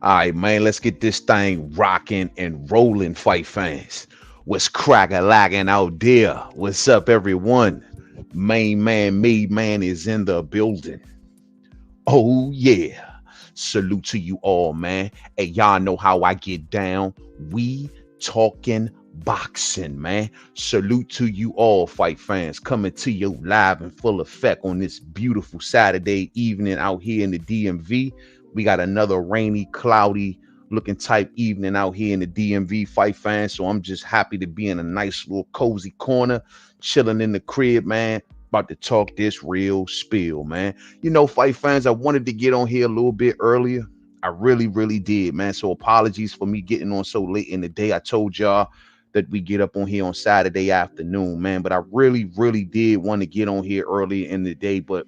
All right, man, let's get this thing rocking and rolling, fight fans. What's crack-a-lacking out there? What's up, everyone? Main man, made man is in the building. Oh, yeah. Salute to you all, man. Hey, y'all know how I get down. We talking boxing, man. Salute to you all, fight fans, coming to you live in full effect on this beautiful Saturday evening out here in the DMV. We got another rainy, cloudy looking type evening out here in the DMV, fight fans. So I'm just happy to be in a nice little cozy corner, chilling in the crib, man. About to talk this real spill, man. You know, fight fans, I wanted to get on here a little bit earlier. I really, really did, man. So apologies for me getting on so late in the day. I told y'all that we get up on here on Saturday afternoon, man. But I really, really did want to get on here early in the day. But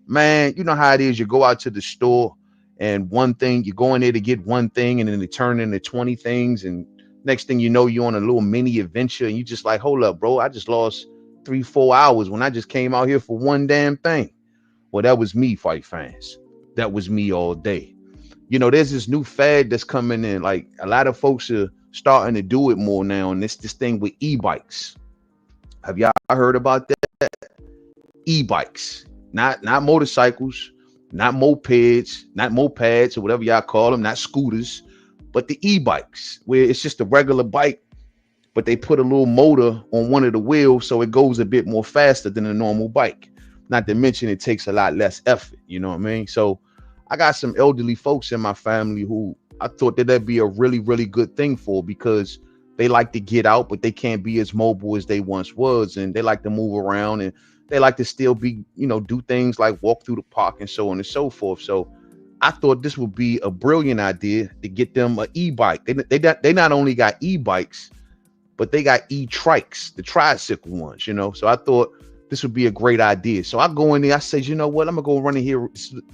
man, you know how it is. You go out to the store and one thing, you go in there to get one thing and then they turn into 20 things. And next thing you know, you're on a little mini adventure and you just like, hold up, bro. I just lost 3-4 hours when I just came out here for one damn thing. Well, that was me, fight fans. That was me all day. You know, there's this new fad that's coming in. Like a lot of folks are starting to do it more now. And it's this thing with e-bikes. Have y'all heard about that? E-bikes, not motorcycles, not mopeds or whatever y'all call them, not scooters, but the e-bikes, where it's just a regular bike, but they put a little motor on one of the wheels so it goes a bit more faster than a normal bike. Not to mention it takes a lot less effort, you know what I mean? So I got some elderly folks in my family who I thought that that'd be a really, really good thing for, because they like to get out, but they can't be as mobile as they once was. And they like to move around and they like to still be, you know, do things like walk through the park and so on and so forth. So I thought this would be a brilliant idea to get them an e-bike. They not only got e-bikes, but they got e-trikes, the tricycle ones, you know. So I thought this would be a great idea. So I go in there, I said, you know what, I'm gonna go run in here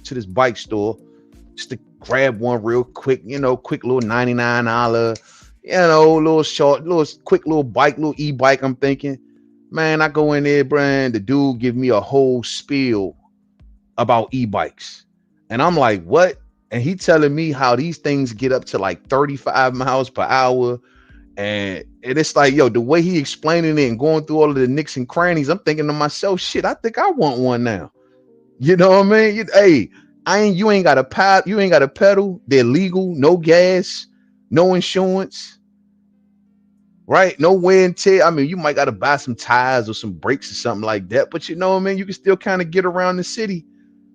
to this bike store just to grab one real quick, you know, quick little $99, you know, little short, little quick little bike, little e-bike. I'm thinking, man, I go in there, Brian, the dude give me a whole spiel about e-bikes. And I'm like, what? And he telling me how these things get up to like 35 miles per hour. And it's like, yo, the way he explaining it and going through all of the nicks and crannies, I'm thinking to myself, shit, I think I want one now. You know what I mean? Hey, you ain't got a pedal. They're legal, no gas, no insurance, right? No wear and tear. I mean, you might got to buy some tires or some brakes or something like that, but you know what I mean? You can still kind of get around the city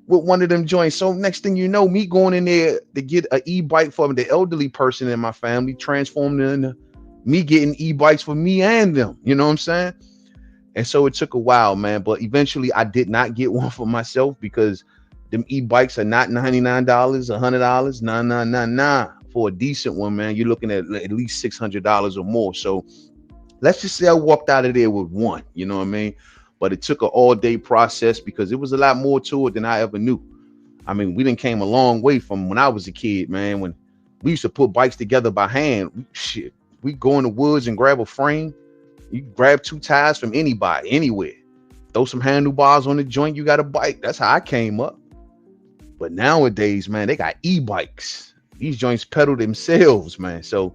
with one of them joints. So next thing you know, me going in there to get an e-bike for the elderly person in my family transformed into me getting e-bikes for me and them. You know what I'm saying? And so it took a while, man. But eventually I did not get one for myself because them e-bikes are not $99, $100. Nah. For a decent one, man, you're looking at least $600 or more. So let's just say I walked out of there with one, you know what I mean? But it took an all-day process because it was a lot more to it than I ever knew. I mean, we done came a long way from when I was a kid, man, when we used to put bikes together by hand. We go in the woods and grab a frame. You grab two tires from anybody, anywhere. Throw some handlebars on the joint, you got a bike. That's how I came up. But nowadays, man, they got e-bikes. These joints pedal themselves, man. So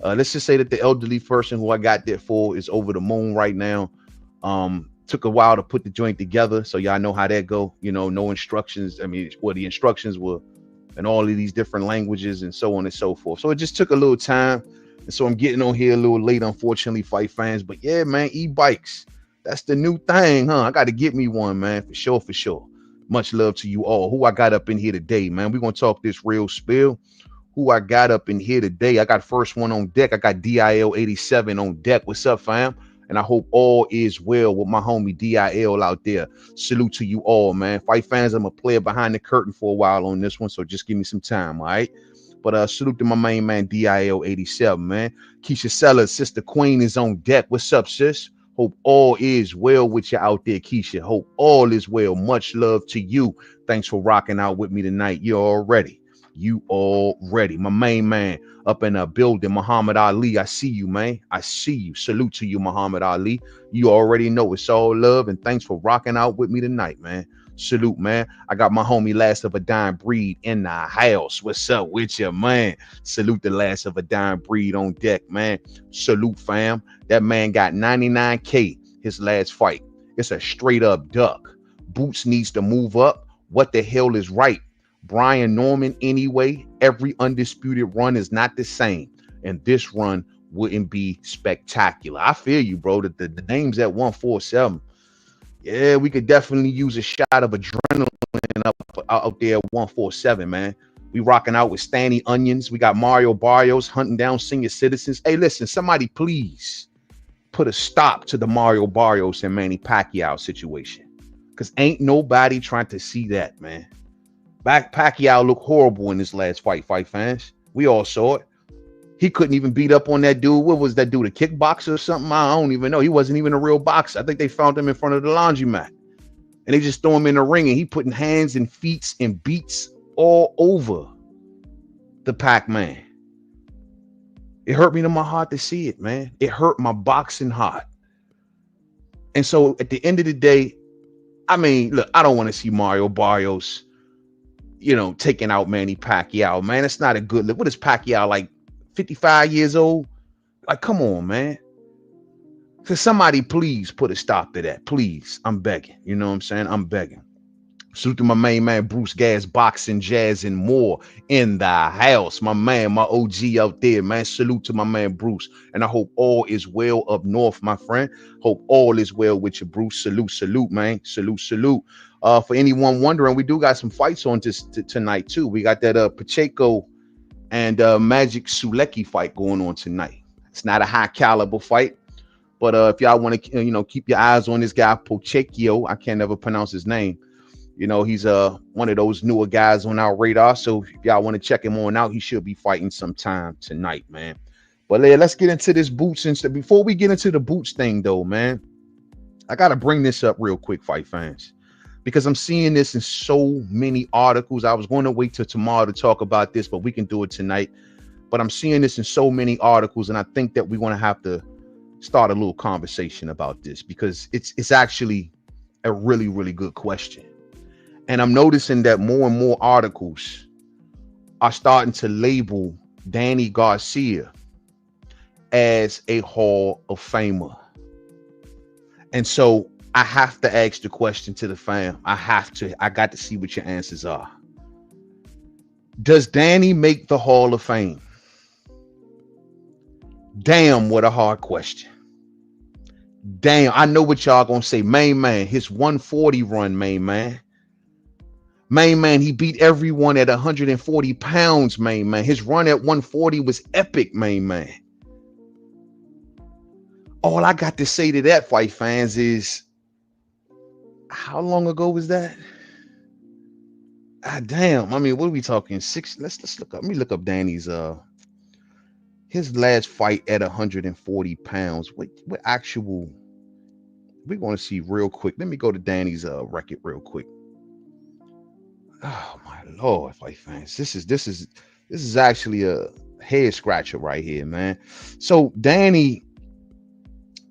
let's just say that the elderly person who I got that for is over the moon right now. Took a while to put the joint together, so y'all know how that go. You know, no instructions. I mean, well, the instructions were in all of these different languages and so on and so forth. So it just took a little time. And so I'm getting on here a little late, unfortunately, fight fans. But yeah, man, e-bikes. That's the new thing, huh? I got to get me one, man, for sure, for sure. Much love to you all. Who I got up in here today, man? We're going to talk this real spill. Who I got up in here today? I got first one on deck. I got DIL 87 on deck. What's up, fam? And I hope all is well with my homie DIL out there. Salute to you all, man. Fight fans, I'm a player behind the curtain for a while on this one, so just give me some time, all right? But salute to my main man, DIL 87, man. Keisha Sellers, Sister Queen is on deck. What's up, sis? Hope all is well with you out there, Keisha. Hope all is well. Much love to you. Thanks for rocking out with me tonight. You already. You already. My main man up in the building, Muhammad Ali. I see you, man. I see you. Salute to you, Muhammad Ali. You already know it's all love, and thanks for rocking out with me tonight, man. Salute, man. I got my homie Last of a Dying Breed in the house. What's up with you, man? Salute the Last of a Dying Breed on deck, man. Salute, fam. That man got 99K his last fight. It's a straight up duck. Boots needs to move up. What the hell is right? Brian Norman, anyway. Every undisputed run is not the same, and this run wouldn't be spectacular. I feel you, bro. The name's at 147. Yeah, we could definitely use a shot of adrenaline out there at 147, man. We rocking out with Stanny Onions. We got Mario Barrios hunting down senior citizens. Hey, listen, somebody please put a stop to the Mario Barrios and Manny Pacquiao situation, because ain't nobody trying to see that, man. Pacquiao looked horrible in this last fight fans. We all saw it. He couldn't even beat up on that dude. What was that dude, a kickboxer or something? I don't even know. He wasn't even a real boxer. I think they found him in front of the laundromat. And they just threw him in the ring, and he putting hands and feet and beats all over the Pac-Man. It hurt me to my heart to see it, man. It hurt my boxing heart. And so at the end of the day, I mean, look, I don't want to see Mario Barrios, taking out Manny Pacquiao, man. It's not a good look. What is Pacquiao, like 55 years old? Like, come on, man. So somebody please put a stop to that. Please. I'm begging. You know what I'm saying? I'm begging. Salute to my main man, Bruce Gas, boxing, jazz, and more in the house. My man, my OG out there, man. Salute to my man, Bruce. And I hope all is well up north, my friend. Hope all is well with you, Bruce. Salute, man. Salute. For anyone wondering, we do got some fights on tonight, too. We got that Pacheco and Magic Sulecki fight going on tonight. It's not a high caliber fight, but if y'all want to, keep your eyes on this guy, Pacheco. I can't never pronounce his name. He's one of those newer guys on our radar. So if y'all want to check him on out, he should be fighting sometime tonight, man. But let's get into this Boots and stuff. Before we get into the Boots thing, though, man, I got to bring this up real quick, fight fans, because I'm seeing this in so many articles. I was going to wait till tomorrow to talk about this, but we can do it tonight. But I'm seeing this in so many articles, and I think that we're going to have to start a little conversation about this, because it's actually a really, really good question. And I'm noticing that more and more articles are starting to label Danny Garcia as a Hall of Famer. And so I have to ask the question to the fam. I got to see what your answers are. Does Danny make the Hall of Fame? Damn, what a hard question. Damn, I know what y'all gonna say. Main man, his 140 run, main man. Main man, he beat everyone at 140 pounds, main man. His run at 140 was epic, main man. All I got to say to that, fight fans, is how long ago was that? Damn. I mean, what are we talking? Let's look up. Let me look up Danny's his last fight at 140 pounds. What actual? We're going to see real quick. Let me go to Danny's record real quick. Oh my Lord, fight fans. This is actually a head scratcher right here, man. So Danny,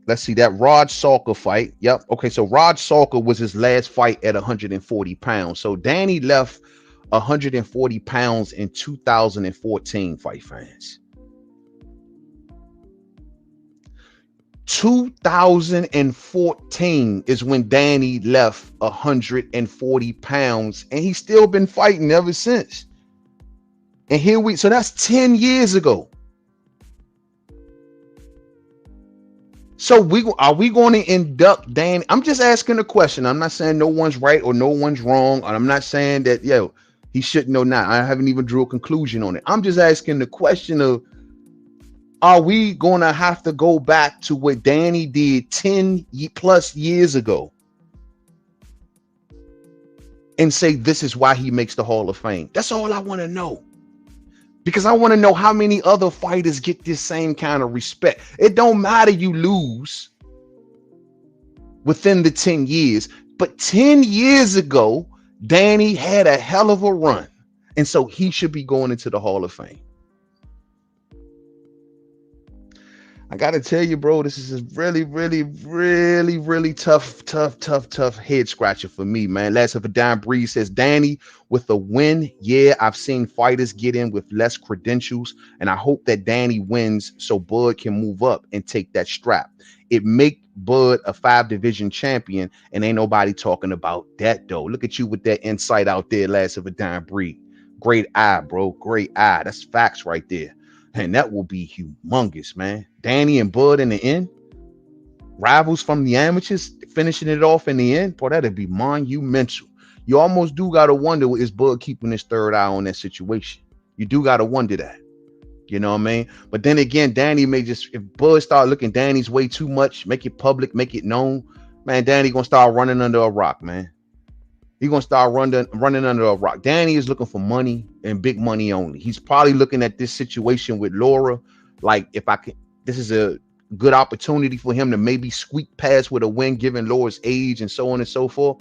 let's see, that Rod Salker fight. Yep. Okay, so Rod Salker was his last fight at 140 pounds. So Danny left 140 pounds in 2014, fight fans. 2014 is when Danny left 140 pounds, and he's still been fighting ever since. And so that's 10 years ago. So are we going to induct Danny? I'm just asking a question. I'm not saying no one's right or no one's wrong. And I'm not saying that, he shouldn't know now. I haven't even drew a conclusion on it. I'm just asking the question of, are we going to have to go back to what Danny did 10 plus years ago and say this is why he makes the Hall of Fame? That's all I want to know. Because I want to know how many other fighters get this same kind of respect. It don't matter you lose within the 10 years. But 10 years ago, Danny had a hell of a run. And so he should be going into the Hall of Fame. I gotta tell you, bro, this is a really, really, really, really tough head scratcher for me, man. Last of a Dime Breeze says, Danny, with a win, yeah, I've seen fighters get in with less credentials, and I hope that Danny wins so Bud can move up and take that strap. It make Bud a 5-division champion, and ain't nobody talking about that though. Look at you with that insight out there, Last of a Dime Breeze. Great eye, bro. Great eye. That's facts right there. And that will be humongous, man. Danny and Bud in the end, rivals from the amateurs, finishing it off in the end. Boy, that'd be monumental. You almost do gotta wonder, is Bud keeping his third eye on that situation? You do gotta wonder that. You know what I mean? But then again, Danny may just, if Bud start looking Danny's way too much, make it public, make it known, man, Danny gonna start running under a rock, man. He's gonna start running under a rock. Danny is looking for money and big money only. He's probably looking at this situation with Laura, like, if I can, this is a good opportunity for him to maybe squeak past with a win, given Laura's age and so on and so forth.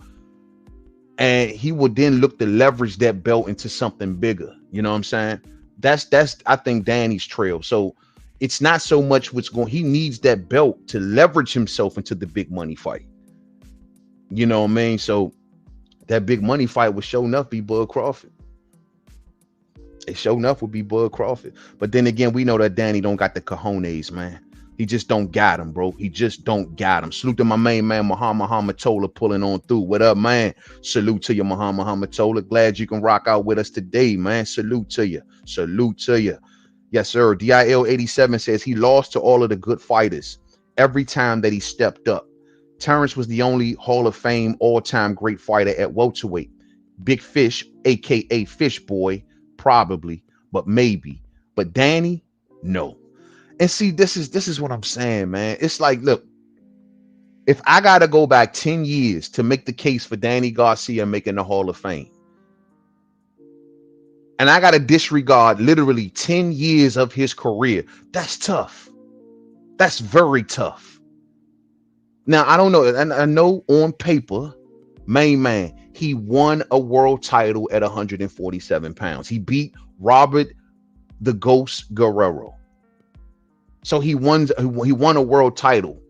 And he would then look to leverage that belt into something bigger. You know what I'm saying? That's I think Danny's trail. So it's not so much what's going. He needs that belt to leverage himself into the big money fight. You know what I mean? So that big money fight would show enough be Bud Crawford. It show enough would be Bud Crawford. But then again, we know that Danny don't got the cojones, man. He just don't got him, bro. He just don't got him. Salute to my main man, Muhammad Tola, pulling on through. What up, man? Salute to you, Muhammad Tola. Glad you can rock out with us today, man. Salute to you. Salute to you. Yes, sir. DIL87 says he lost to all of the good fighters every time that he stepped up. Terrence was the only Hall of Fame all-time great fighter at welterweight. Big Fish, aka Fish Boy, probably, but maybe. But Danny, no. And see, this is what I'm saying, man. It's like, look, if I gotta go back 10 years to make the case for Danny Garcia making the Hall of Fame, and I gotta disregard literally 10 years of his career, that's tough. That's very tough. Now, I don't know. And I know on paper, main man, he won a world title at 147 pounds. He beat Robert the Ghost Guerrero. So he won a world title.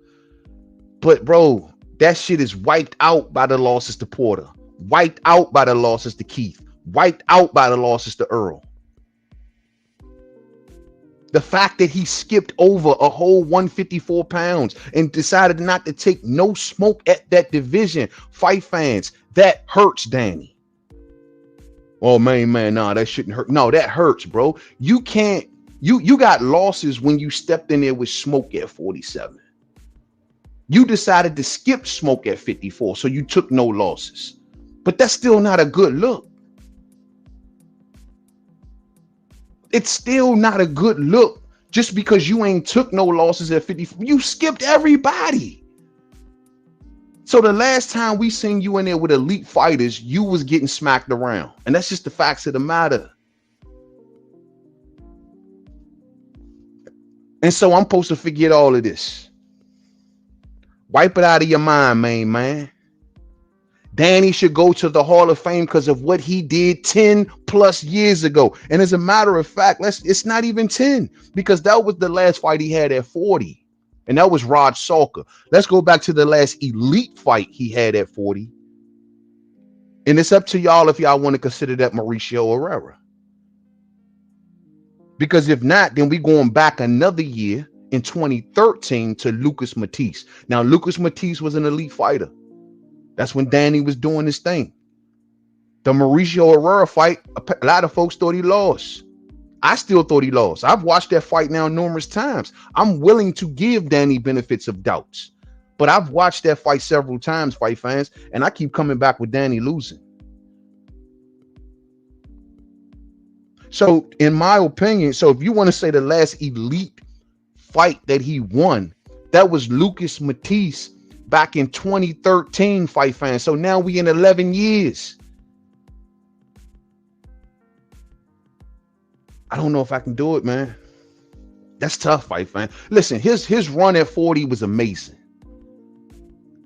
But bro, that shit is wiped out by the losses to Porter, wiped out by the losses to Keith, wiped out by the losses to Earl. The fact that he skipped over a whole 154 pounds and decided not to take no smoke at that division, fight fans, that hurts Danny. Oh, man, nah, that shouldn't hurt. No, that hurts, bro. You can't, you got losses when you stepped in there with smoke at 47. You decided to skip smoke at 54, so you took no losses. But that's still not a good look. It's still not a good look just because you ain't took no losses at 54. You skipped everybody. So the last time we seen you in there with elite fighters, you was getting smacked around. And that's just the facts of the matter. And so I'm supposed to forget all of this. Wipe it out of your mind, main man. Danny should go to the Hall of Fame because of what he did 10 plus years ago. And as a matter of fact, it's not even 10, because that was the last fight he had at 40. And that was Rod Salker. Let's go back to the last elite fight he had at 40. And it's up to y'all if y'all want to consider that Mauricio Herrera. Because if not, then we going back another year in 2013 to Lucas Matisse. Now, Lucas Matisse was an elite fighter. That's when Danny was doing his thing. The Mauricio Herrera fight, a lot of folks thought he lost. I still thought he lost. I've watched that fight now numerous times. I'm willing to give Danny benefits of doubts. But I've watched that fight several times, fight fans, and I keep coming back with Danny losing. So, in my opinion, so if you want to say the last elite fight that he won, that was Lucas Matisse back in 2013, fight fans. So now we in 11 years. I don't know if I can do it, man. That's tough, fight fan. Listen, his run at 40 was amazing.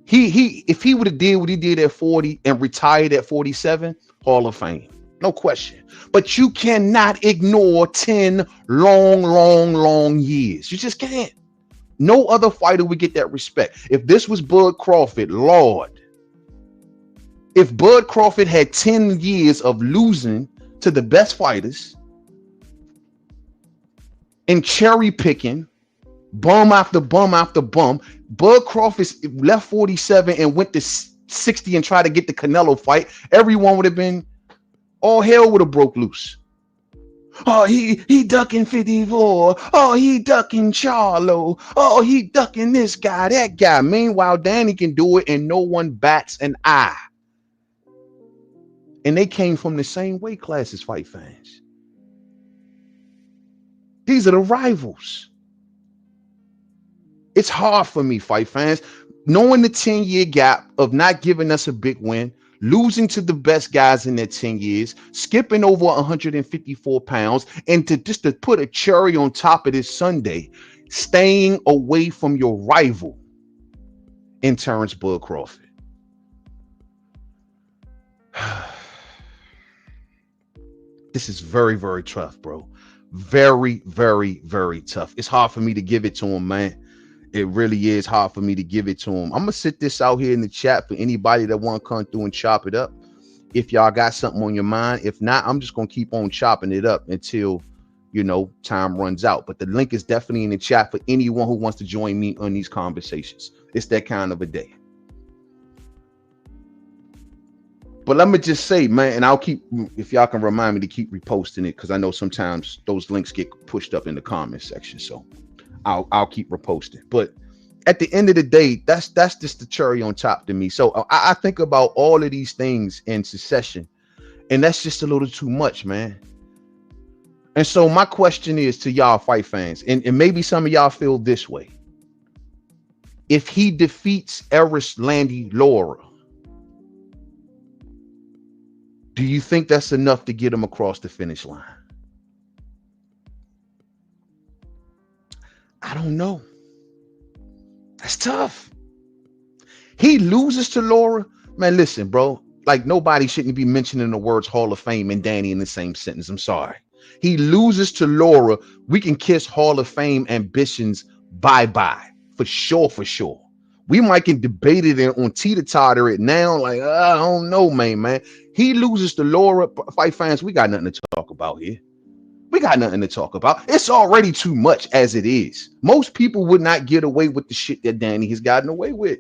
If he would have did what he did at 40 and retired at 47, Hall of Fame. No question. But you cannot ignore 10 long years. You just can't. No other fighter would get that respect. If this was Bud Crawford, Lord, if Bud Crawford had 10 years of losing to the best fighters and cherry picking, bum after bum after bum, Bud Crawford left 47 and went to 60 and tried to get the Canelo fight, everyone would have been, all hell would have broke loose. Oh, he ducking 54. Oh, he ducking Charlo. Oh, he ducking this guy, that guy. Meanwhile, Danny can do it and no one bats an eye. And they came from the same weight classes, fight fans. These are the rivals. It's hard for me, fight fans, knowing the 10-year gap of not giving us a big win, losing to the best guys in their 10 years, skipping over 154 pounds, and to put a cherry on top of this Sunday, staying away from your rival in Terrence Bud Crawford. This is very, very tough, bro. Very, very, very tough. It's hard for me to give it to him, man. It really is hard for me to give it to him. I'm gonna sit this out here in the chat for anybody that want to come through and chop it up. If y'all got something on your mind, if not, I'm just gonna keep on chopping it up until, you know, time runs out. But the link is definitely in the chat for anyone who wants to join me on these conversations. It's that kind of a day. But let me just say, man, and I'll keep, if y'all can remind me to keep reposting it, because I know sometimes those links get pushed up in the comment section. So I'll keep reposting. But at the end of the day, that's just the cherry on top to me. So I think about all of these things in succession, and that's just a little too much, man. And so my question is to y'all fight fans, and maybe some of y'all feel this way. If he defeats Erislandy Lara, do you think that's enough to get him across the finish line? I don't know. That's tough. He loses to Lara. Man, listen, bro. Like, nobody shouldn't be mentioning the words Hall of Fame and Danny in the same sentence. I'm sorry. He loses to Lara. We can kiss Hall of Fame ambitions bye-bye. For sure, for sure. We might can debate it on teeter-totter it now. Like, I don't know, man. He loses to Lara. Fight fans, we got nothing to talk about here. We got nothing to talk about. It's already too much as it is. Most people would not get away with the shit that Danny has gotten away with.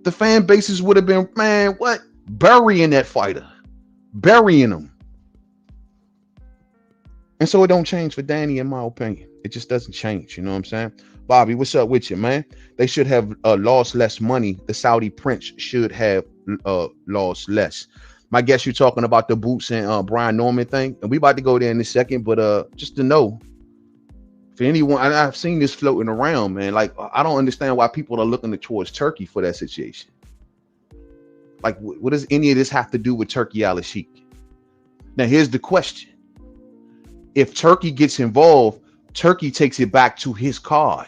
The fan bases would have been, man, what? Burying that fighter. Burying him. And so it don't change for Danny, in my opinion. It just doesn't change. You know what I'm saying? Bobby, what's up with you, man? They should have lost less money. The Saudi prince should have lost less. My guess you're talking about the Boots and Brian Norman thing. And we about to go there in a second. But just to know, for anyone, I've seen this floating around, man. Like, I don't understand why people are looking towards Turkey for that situation. Like, what does any of this have to do with Turkey Al-Sheikh? Now, here's the question. If Turkey gets involved, Turkey takes it back to his card.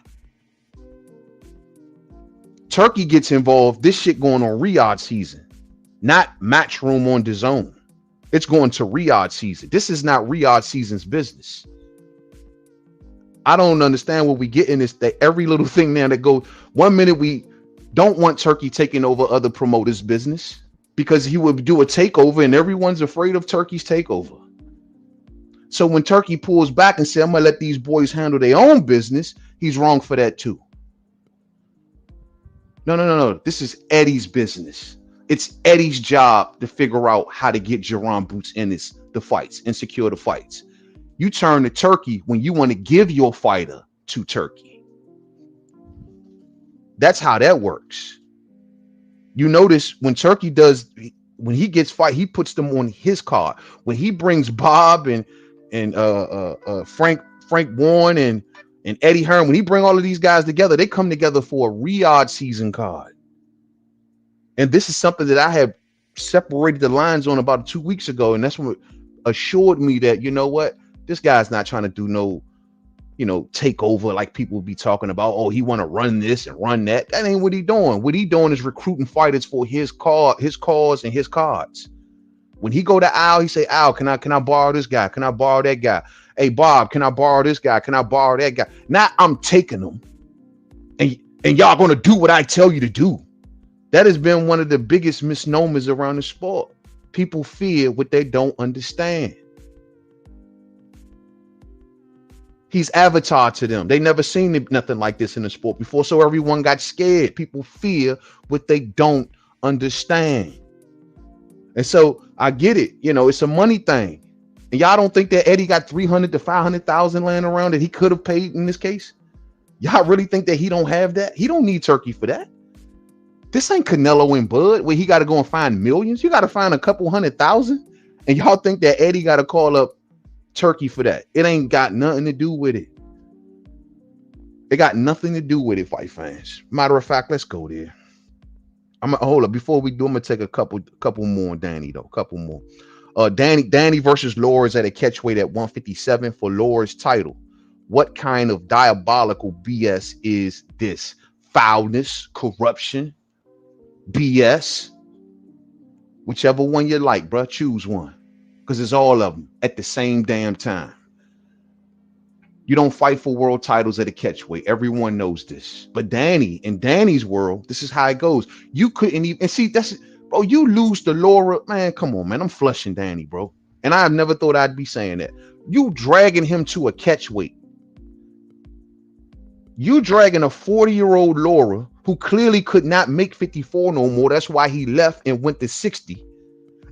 Turkey gets involved, this shit going on Riyadh season, not Matchroom on DAZN. It's going to Riyadh season. This is not Riyadh season's business. I don't understand what we get in this, that every little thing now that goes, 1 minute we don't want Turkey taking over other promoters' business because he would do a takeover and everyone's afraid of Turkey's takeover. So when Turkey pulls back and says, I'm going to let these boys handle their own business, he's wrong for that too. No. This is Eddie's business. It's Eddie's job to figure out how to get Jaron Boots Ennis the fights and secure the fights. You turn to Turkey when you want to give your fighter to Turkey. That's how that works. You notice when Turkey does, when he gets fight, he puts them on his card. When he brings Bob and Frank Warren and Eddie Hearn, when he bring all of these guys together, they come together for a Riyadh season card. And this is something that I have separated the lines on about 2 weeks ago. And that's what assured me that, you know what, this guy's not trying to do no, take over like people will be talking about. Oh, he want to run this and run that. That ain't what he doing. What he doing is recruiting fighters for his cause and his cards. When he go to Al, he say, Al, can I borrow this guy? Can I borrow that guy? Hey Bob, can I borrow this guy? Can I borrow that guy? Now I'm taking them, and y'all gonna do what I tell you to do. That has been one of the biggest misnomers around the sport. People fear what they don't understand. He's avatar to them. They never seen nothing like this in the sport before, so everyone got scared. People fear what they don't understand. And so I get it. It's a money thing. And y'all don't think that Eddie got 300 to 500,000 laying around that he could have paid in this case? Y'all really think that he don't have that? He don't need Turkey for that. This ain't Canelo and Bud where he got to go and find millions. You got to find a couple 100,000. And y'all think that Eddie got to call up Turkey for that? It ain't got nothing to do with it. It got nothing to do with it, fight fans. Matter of fact, let's go there. I'm gonna hold up before we do. I'm gonna take a couple more on Danny though. Couple more. Danny versus Lors at a catchweight at 157 for Lors title. What kind of diabolical BS is this? Foulness, corruption, BS. Whichever one you like, bro. Choose one, because it's all of them at the same damn time. You don't fight for world titles at a catchweight. Everyone knows this. But in Danny's world, this is how it goes. You couldn't even, and see, bro, you lose to Laura. Man, come on, man. I'm flushing Danny, bro. And I never thought I'd be saying that. You dragging him to a catchweight. You dragging a 40-year-old Laura who clearly could not make 54 no more. That's why he left and went to 60.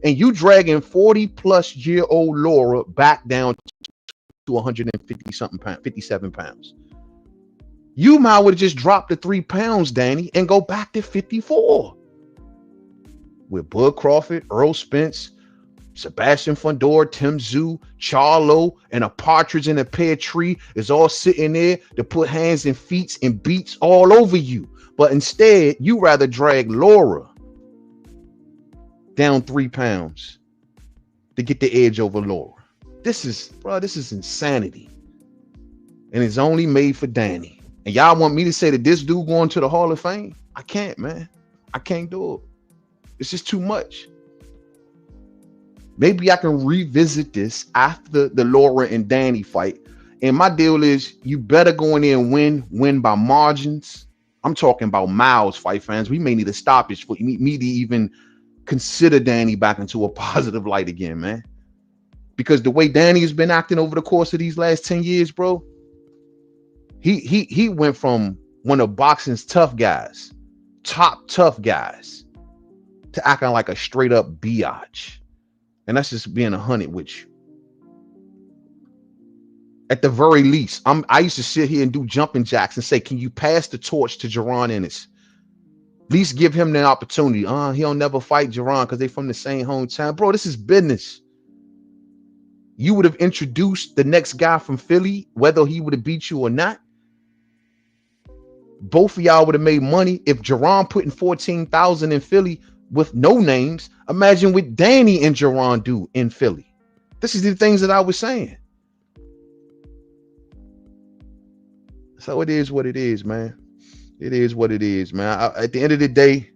And you dragging 40-plus-year-old Laura back down to 150 something pounds, 57 pounds. You might would have just dropped the 3 pounds, Danny, and go back to 54. With Bud Crawford, Earl Spence, Sebastian Fundora, Tim Tszyu, Charlo, and a partridge in a pear tree is all sitting there to put hands and feet and beats all over you. But instead, you rather drag Laura down 3 pounds to get the edge over Laura. This is insanity. And it's only made for Danny. And y'all want me to say that this dude going to the Hall of Fame? I can't, man. I can't do it. It's just too much. Maybe I can revisit this after the Laura and Danny fight. And my deal is you better go in there and win by margins. I'm talking about miles, fight fans. We may need a stoppage for me to even consider Danny back into a positive light again, man. Because the way Danny has been acting over the course of these last 10 years, bro, he went from one of boxing's tough guys, top tough guys, to acting like a straight up biatch. And that's just being 100 with you. At the very least, I used to sit here and do jumping jacks and say, can you pass the torch to Jaron Ennis? At least give him the opportunity. He'll never fight Jaron because they from the same hometown. Bro, this is business. You would have introduced the next guy from Philly, whether he would have beat you or not. Both of y'all would have made money. If Jaron put in 14,000 in Philly with no names, imagine what Danny and Jaron do in Philly. This is the things that I was saying. So it is what it is, man. It is what it is, man. At the end of the day,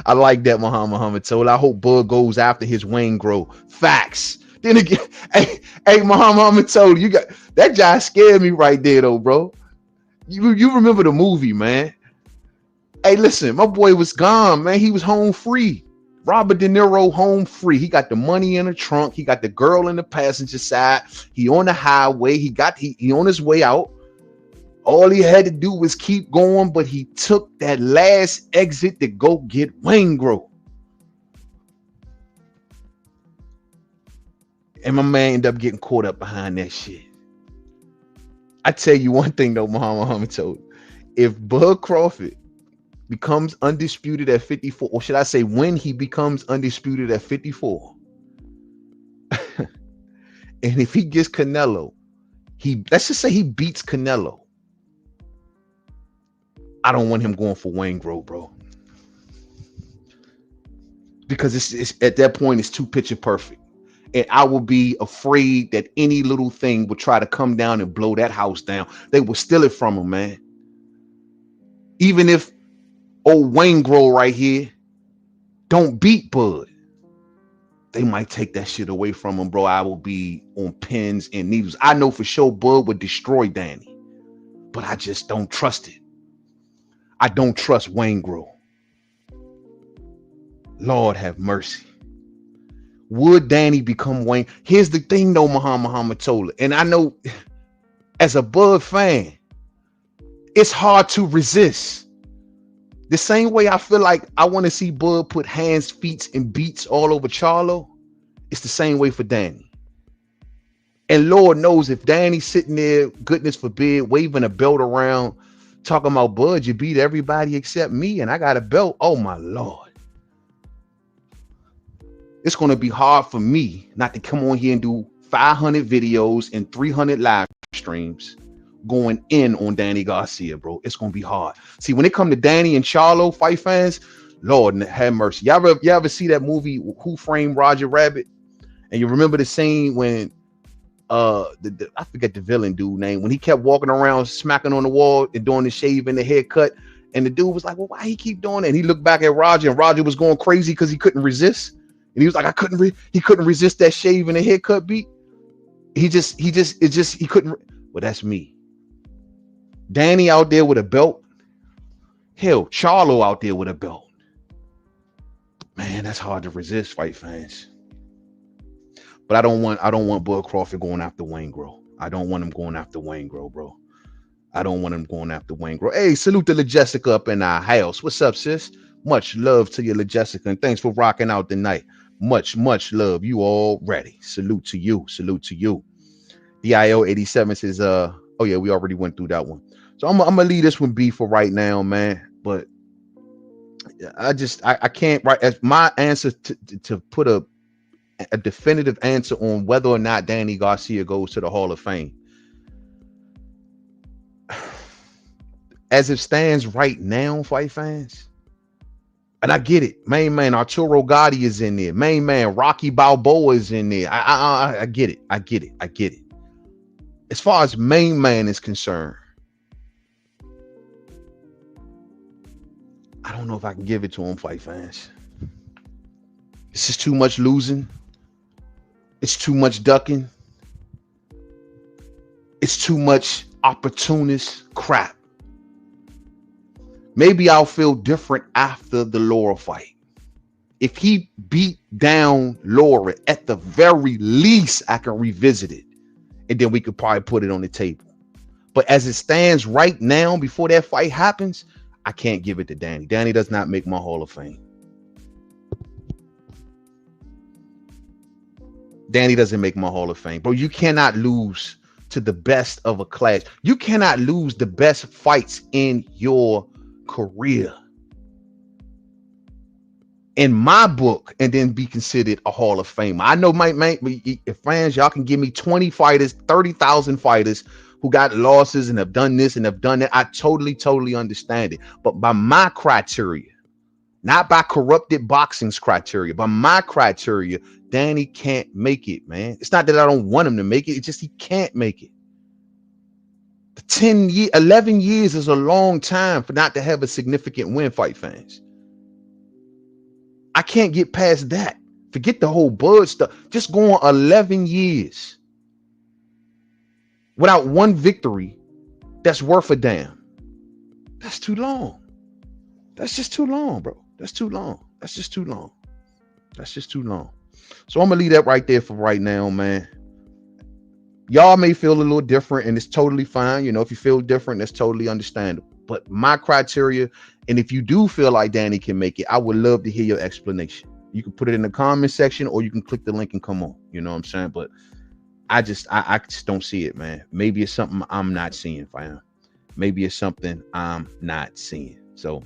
I like that Muhammad told. I hope Bud goes after his Wayne Grow. Facts. Then again, hey, Muhammad told you got that guy scared me right there though, bro. You remember the movie, man? Hey, listen, my boy was gone, man. He was home free. Robert De Niro home free. He got the money in the trunk. He got the girl in the passenger side. He on the highway. He on his way out. All he had to do was keep going, but he took that last exit to go get Wayne Grow. And my man ended up getting caught up behind that shit. I tell you one thing though, Muhammad told. If Bud Crawford becomes undisputed at 54, or should I say when he becomes undisputed at 54, and if he gets Canelo, let's just say he beats Canelo. I don't want him going for Wayne Grow, bro. Because it's at that point, it's too picture perfect. And I will be afraid that any little thing would try to come down and blow that house down. They will steal it from him, man. Even if old Wayne Grow right here don't beat Bud. they might take that shit away from him, bro. I will be on pins and needles. I know for sure Bud would destroy Danny, but I just don't trust it. I don't trust Wayne Grow. Lord have mercy. Would Danny become Wayne? Here's the thing though, Muhammad told it. And I know as a Bud fan, it's hard to resist. The same way I feel like I want to see Bud put hands, feet, and beats all over Charlo, it's the same way for Danny. And Lord knows if Danny's sitting there, goodness forbid, waving a belt around, talking about Bud, you beat everybody except me, and I got a belt. Oh my Lord. It's going to be hard for me not to come on here and do 500 videos and 300 live streams going in on Danny Garcia, bro. It's going to be hard. See, when it come to Danny and Charlo fight fans, Lord have mercy. Y'all ever see that movie, Who Framed Roger Rabbit? And you remember the scene when I forget the villain dude name, when he kept walking around smacking on the wall and doing the shave and the haircut, and the dude was like, well, why he keep doing it? And he looked back at Roger, and Roger was going crazy because he couldn't resist. And he was like, he couldn't resist that shave and the haircut beat. He couldn't. Well, that's me. Danny out there with a belt. Hell, Charlo out there with a belt. Man, that's hard to resist, fight fans. But I don't want Bud Crawford going after Wayne Grow. I don't want him going after Wayne Grow, bro. I don't want him going after Wayne Grow. Hey, salute to La Jessica up in our house. What's up, sis? Much love to you, La Jessica, and thanks for rocking out tonight. Much love. You all ready. Salute to you. Salute to you. DIO 87 says, oh yeah, we already went through that one. So I'm gonna leave this one be for right now, man. But I can't write as my answer to put a definitive answer on whether or not Danny Garcia goes to the Hall of Fame. As it stands right now, fight fans. And I get it. Main man Arturo Gotti is in there. Main man Rocky Balboa is in there. I get it. I get it. As far as main man is concerned, I don't know if I can give it to him, fight fans. This is too much losing. It's too much ducking. It's too much opportunist crap. Maybe I'll feel different after the Laura fight. If he beat down Laura, at the very least, I can revisit it. And then we could probably put it on the table. But as it stands right now, before that fight happens, I can't give it to Danny. Danny does not make my Hall of Fame. Danny doesn't make my Hall of Fame. Bro, you cannot lose to the best of a class. You cannot lose the best fights in your career, in my book, and then be considered a Hall of Famer. I know if fans, y'all can give me 20 fighters, 30,000 fighters who got losses and have done this and have done that. I totally understand it. But by my criteria, not by corrupted boxing's criteria, by my criteria, Danny can't make it, man. It's not that I don't want him to make it. It's just he can't make it. 11 years is a long time for not to have a significant win, fight fans. I can't get past that. Forget the whole Bud stuff. Just going 11 years without one victory that's worth a damn. That's too long. That's just too long, bro. That's too long. That's just too long. That's just too long. So I'm going to leave that right there for right now, man. Y'all may feel a little different, and it's totally fine. You know, if you feel different, that's totally understandable. But my criteria, and if you do feel like Danny can make it, I would love to hear your explanation. You can put it in the comment section, or you can click the link and come on. You know what I'm saying? But I just don't see it, man. Maybe it's something I'm not seeing, fam. Maybe it's something I'm not seeing. So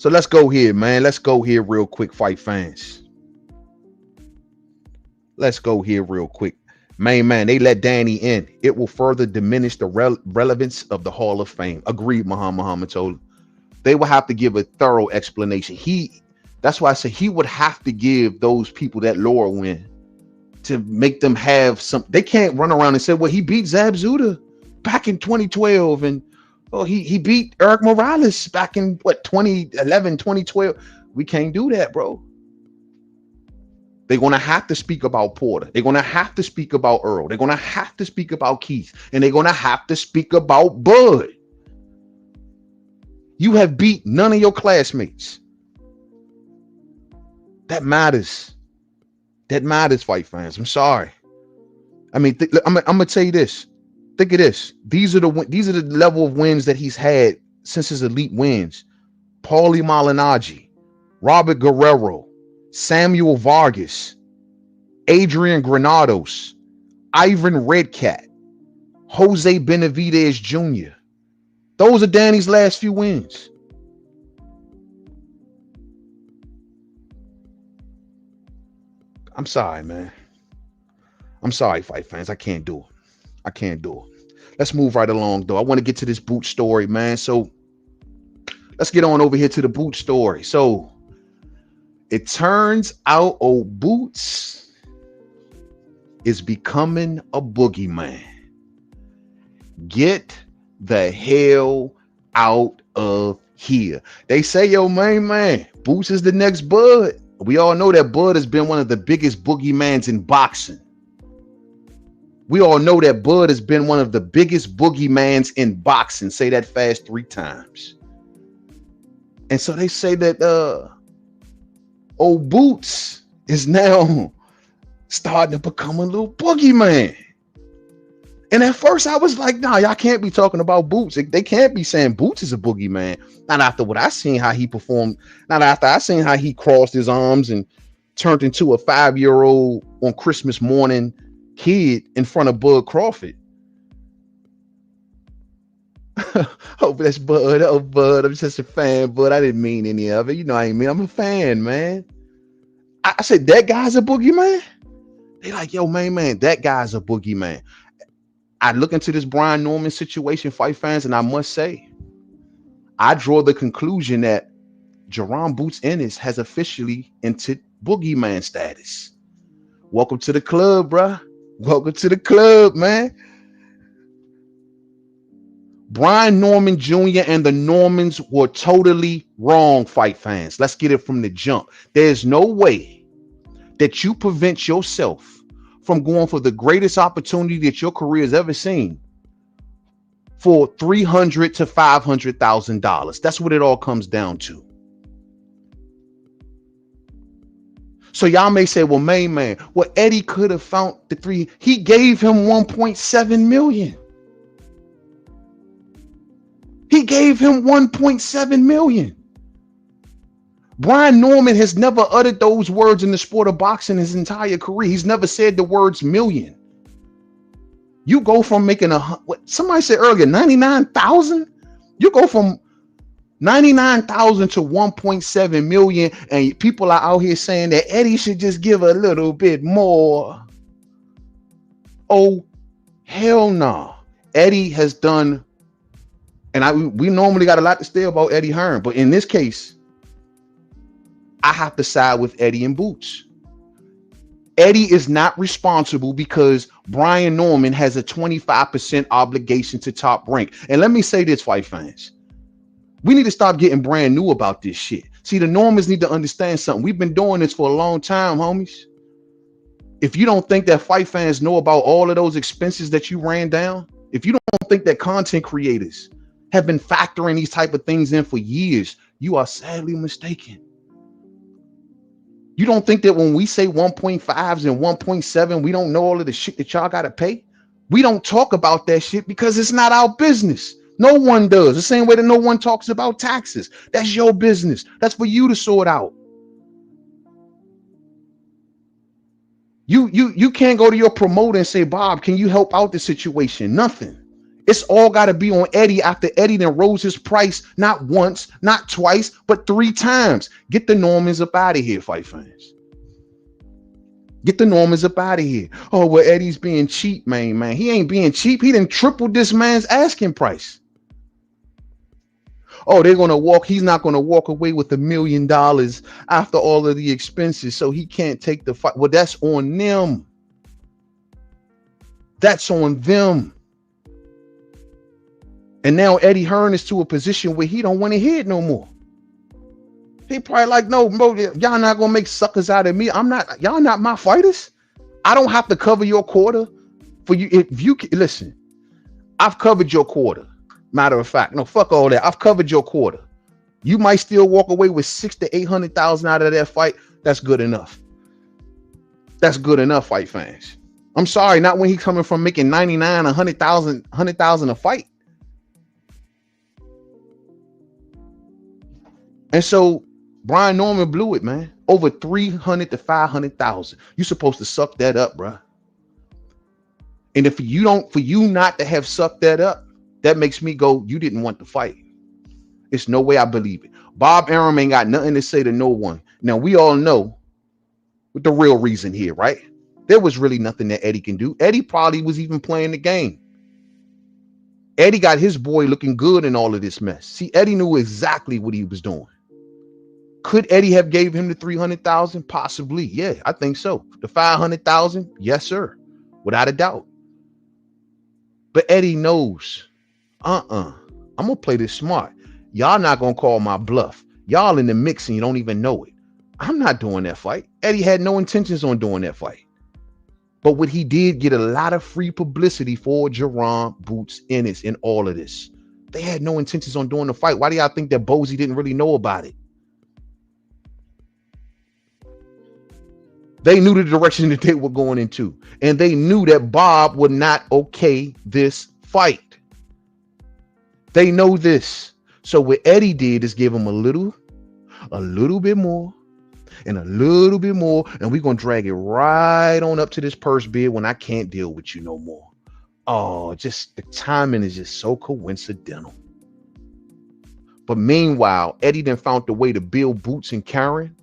let's go here, man. Let's go here real quick, fight fans. Let's go here real quick. Main man, they let Danny in. It will further diminish the relevance of the Hall of Fame. Agreed, Muhammad told. They will have to give a thorough explanation. That's why I say he would have to give those people that Laura win to make them have some. They can't run around and say, well, he beat Zab Zuda back in 2012. And he beat Eric Morales back in 2011, 2012. We can't do that, bro. They're going to have to speak about Porter. They're going to have to speak about Earl. They're going to have to speak about Keith. And they're going to have to speak about Bud. You have beat none of your classmates. That matters. That matters, fight fans. I'm sorry. I mean, I'm going to tell you this. Think of this. These are the level of wins that he's had since his elite wins. Paulie Malignaggi, Robert Guerrero, Samuel Vargas, Adrian Granados, Ivan Redcat, Jose Benavidez Jr. Those are Danny's last few wins. I'm sorry, man. I'm sorry, fight fans. I can't do it. I can't do it. Let's move right along, though. I want to get to this Boot story, man. So let's get on over here to the Boot story. So it turns out old Boots is becoming a boogeyman. Get the hell out of here. They say, yo, man, Boots is the next Bud. We all know that Bud has been one of the biggest boogeymans in boxing. We all know that Bud has been one of the biggest boogeymans in boxing. Say that fast 3 times. And so they say that old Boots is now starting to become a little boogeyman. And at first I was like, nah, y'all can't be talking about Boots. They can't be saying Boots is a boogeyman. Not after what I seen how he performed. Not after I seen how he crossed his arms and turned into a 5-year-old on Christmas morning kid in front of Bud Crawford. Oh, that's Bud. Oh, Bud. I'm just a fan, Bud. I didn't mean any of it. You know what I mean? I'm a fan, man. I said, that guy's a boogeyman? They like, yo, man, that guy's a boogeyman. I look into this Brian Norman situation, fight fans, and I must say, I draw the conclusion that Jaron Boots Ennis has officially entered boogeyman status. Welcome to the club, bruh. Welcome to the club, man. Brian Norman Jr. and the Normans were totally wrong, fight fans. Let's get it from the jump. There's no way that you prevent yourself from going for the greatest opportunity that your career has ever seen for $300,000 to $500,000. That's what it all comes down to. So y'all may say, well, man, well, Eddie could have found the 3. He gave him 1.7 million. He gave him 1.7 million. Brian Norman has never uttered those words in the sport of boxing his entire career. He's never said the words million. You go from making what somebody said earlier, 99,000. You go from 99,000 to 1.7 million, and people are out here saying that Eddie should just give a little bit more. Oh, hell no. Eddie has done, and we normally got a lot to say about Eddie Hearn, but in this case, I have to side with Eddie and Boots. Eddie is not responsible because Brian Norman has a 25% obligation to Top Rank. And let me say this, fight fans. We need to stop getting brand new about this shit. See, the Normans need to understand something. We've been doing this for a long time, homies. If you don't think that fight fans know about all of those expenses that you ran down, if you don't think that content creators have been factoring these type of things in for years, you are sadly mistaken. You don't think that when we say 1.5s and 1.7, we don't know all of the shit that y'all got to pay? We don't talk about that shit because it's not our business. No one does. The same way that no one talks about taxes. That's your business. That's for you to sort out. You can't go to your promoter and say, Bob, can you help out the situation? Nothing. It's all got to be on Eddie after Eddie then rose his price not once, not twice, but 3 times. Get the Normans up out of here, fight fans. Get the Normans up out of here. Oh, well, Eddie's being cheap, man. He ain't being cheap. He done tripled this man's asking price. Oh, he's not going to walk away with $1 million after all of the expenses, so he can't take the fight. Well, that's on them. That's on them. And now Eddie Hearn is to a position where he don't want to hear it no more. He probably like, no, bro, y'all not gonna make suckers out of me. I'm not. Y'all not my fighters. I don't have to cover your quarter for you. If you listen, I've covered your quarter. Matter of fact, no, fuck all that. I've covered your quarter. You might still walk away with 600,000 to 800,000 out of that fight. That's good enough. That's good enough, fight fans. I'm sorry, not when he's coming from making 99, 100,000 a fight. And so Brian Norman blew it, man. Over 300 to 500,000. You supposed to suck that up, bro. And if you don't, for you not to have sucked that up, that makes me go, you didn't want to fight. It's no way I believe it. Bob Arum ain't got nothing to say to no one. Now we all know what the real reason here, right? There was really nothing that Eddie can do. Eddie probably was even playing the game. Eddie got his boy looking good in all of this mess. See, Eddie knew exactly what he was doing. Could Eddie have gave him the 300,000? Possibly. Yeah, I think so. The 500,000? Yes, sir. Without a doubt. But Eddie knows, I'm going to play this smart. Y'all not going to call my bluff. Y'all in the mix and you don't even know it. I'm not doing that fight. Eddie had no intentions on doing that fight. But what he did get a lot of free publicity for Jaron Boots Ennis in all of this. They had no intentions on doing the fight. Why do y'all think that Bozy didn't really know about it? They knew the direction that they were going into. And they knew that Bob would not okay this fight. They know this. So what Eddie did is give him a little bit more, and a little bit more, and we're going to drag it right on up to this purse bid when I can't deal with you no more. Oh, just the timing is just so coincidental. But meanwhile, Eddie then found the way to build Boots and Karen.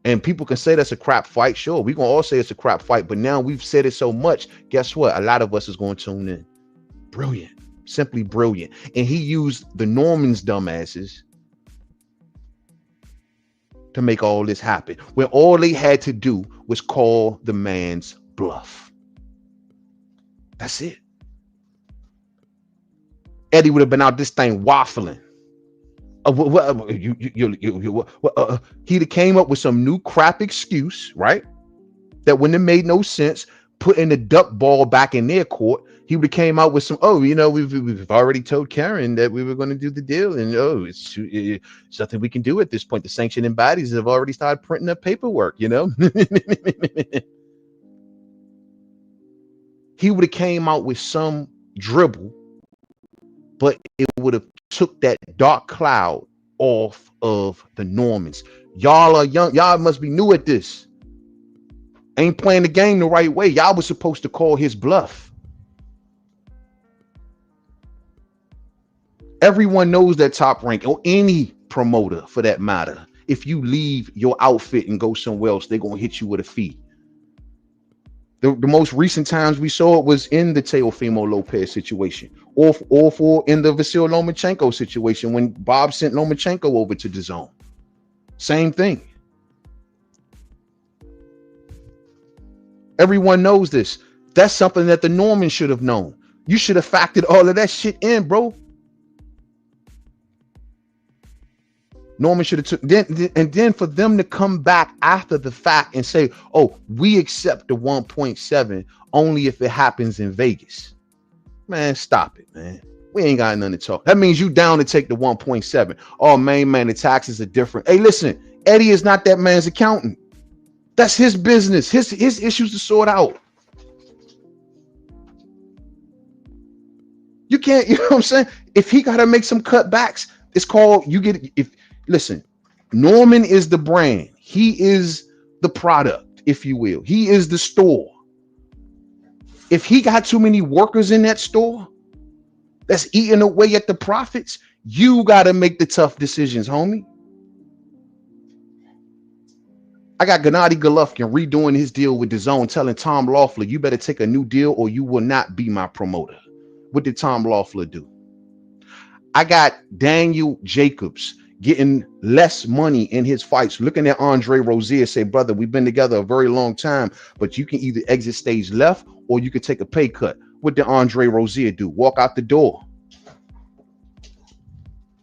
And people can say that's a crap fight. Sure, we're going to all say it's a crap fight. But now we've said it so much. Guess what? A lot of us is going to tune in. Brilliant. Simply brilliant. And he used the Norman's dumbasses to make all this happen, when all they had to do was call the man's bluff. That's it. Eddie would have been out this thing waffling. He'd have came up with some new crap excuse, right? That wouldn't have made no sense. Putting the duck ball back in their court. He would have came out with some, we've already told Karen that we were going to do the deal, and it's nothing we can do at this point. The sanctioning bodies have already started printing up paperwork, He would have came out with some dribble, but it would have took that dark cloud off of the Normans. Y'all are young. Y'all must be new at this. Ain't playing the game the right way. Y'all was supposed to call his bluff. Everyone knows that Top Rank, or any promoter for that matter, if you leave your outfit and go somewhere else, they're going to hit you with a fee. The most recent times we saw it was in the Teofimo Lopez situation, or for in the Vasil Lomachenko situation when Bob sent Lomachenko over to the zone. Same thing. Everyone knows this. That's something that the Normans should have known. You should have factored all of that shit in, bro. Norman should have took then for them to come back after the fact and say, oh, we accept the 1.7 only if it happens in Vegas. Man, stop it, man. We ain't got nothing to talk. That means you down to take the 1.7. Oh, man, the taxes are different. Hey, listen, Eddie is not that man's accountant. That's his business, his issues to sort out. You can't, you know what I'm saying? If he got to make some cutbacks, it's called, listen, Norman is the brand. He is the product, if you will. He is the store. If he got too many workers in that store that's eating away at the profits, you got to make the tough decisions, homie. I got Gennady Golovkin redoing his deal with DAZN, telling Tom Loeffler, you better take a new deal or you will not be my promoter. What did Tom Loeffler do? I got Daniel Jacobs getting less money in his fights, looking at Andre Rozier, say, brother, we've been together a very long time, but you can either exit stage left or you can take a pay cut. What did Andre Rozier do? Walk out the door.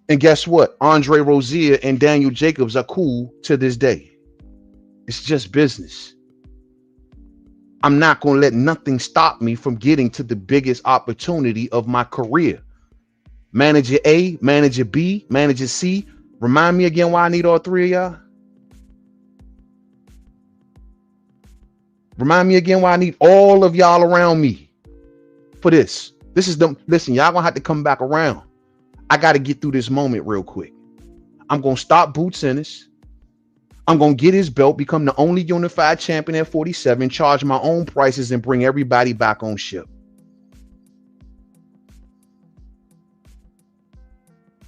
And guess what? Andre Rozier and Daniel Jacobs are cool to this day. It's just business. I'm not going to let nothing stop me from getting to the biggest opportunity of my career. Manager A, manager B, manager C. Remind me again why I need all three of y'all. Remind me again why I need all of y'all around me for this. This is the, listen, y'all gonna have to come back around. I got to get through this moment real quick. I'm going to stop Boots Ennis. I'm going to get his belt, become the only unified champion at 47, charge my own prices, and bring everybody back on ship.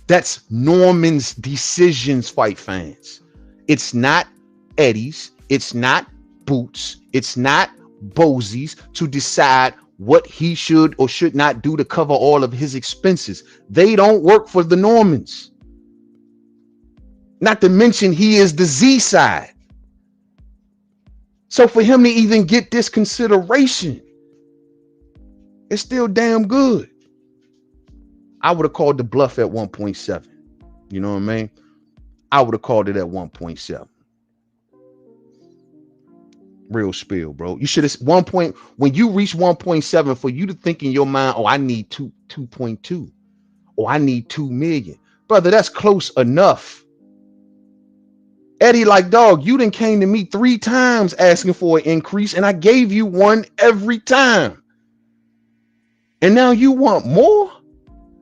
That's Norman's decisions, fight fans. It's not Eddie's. It's not Boots. It's not Bosie's to decide what he should or should not do to cover all of his expenses. They don't work for the Normans. Not to mention he is the Z side. So for him to even get this consideration, it's still damn good. I would have called the bluff at 1.7. You know what I mean? I would have called it at 1.7. Real spill, bro. You should have 1 point when you reach 1.7 for you to think in your mind, oh, I need 2.2. Oh, I need 2 million. Brother, that's close enough. Eddie, like, dog, you done came to me 3 times asking for an increase, and I gave you one every time. And now you want more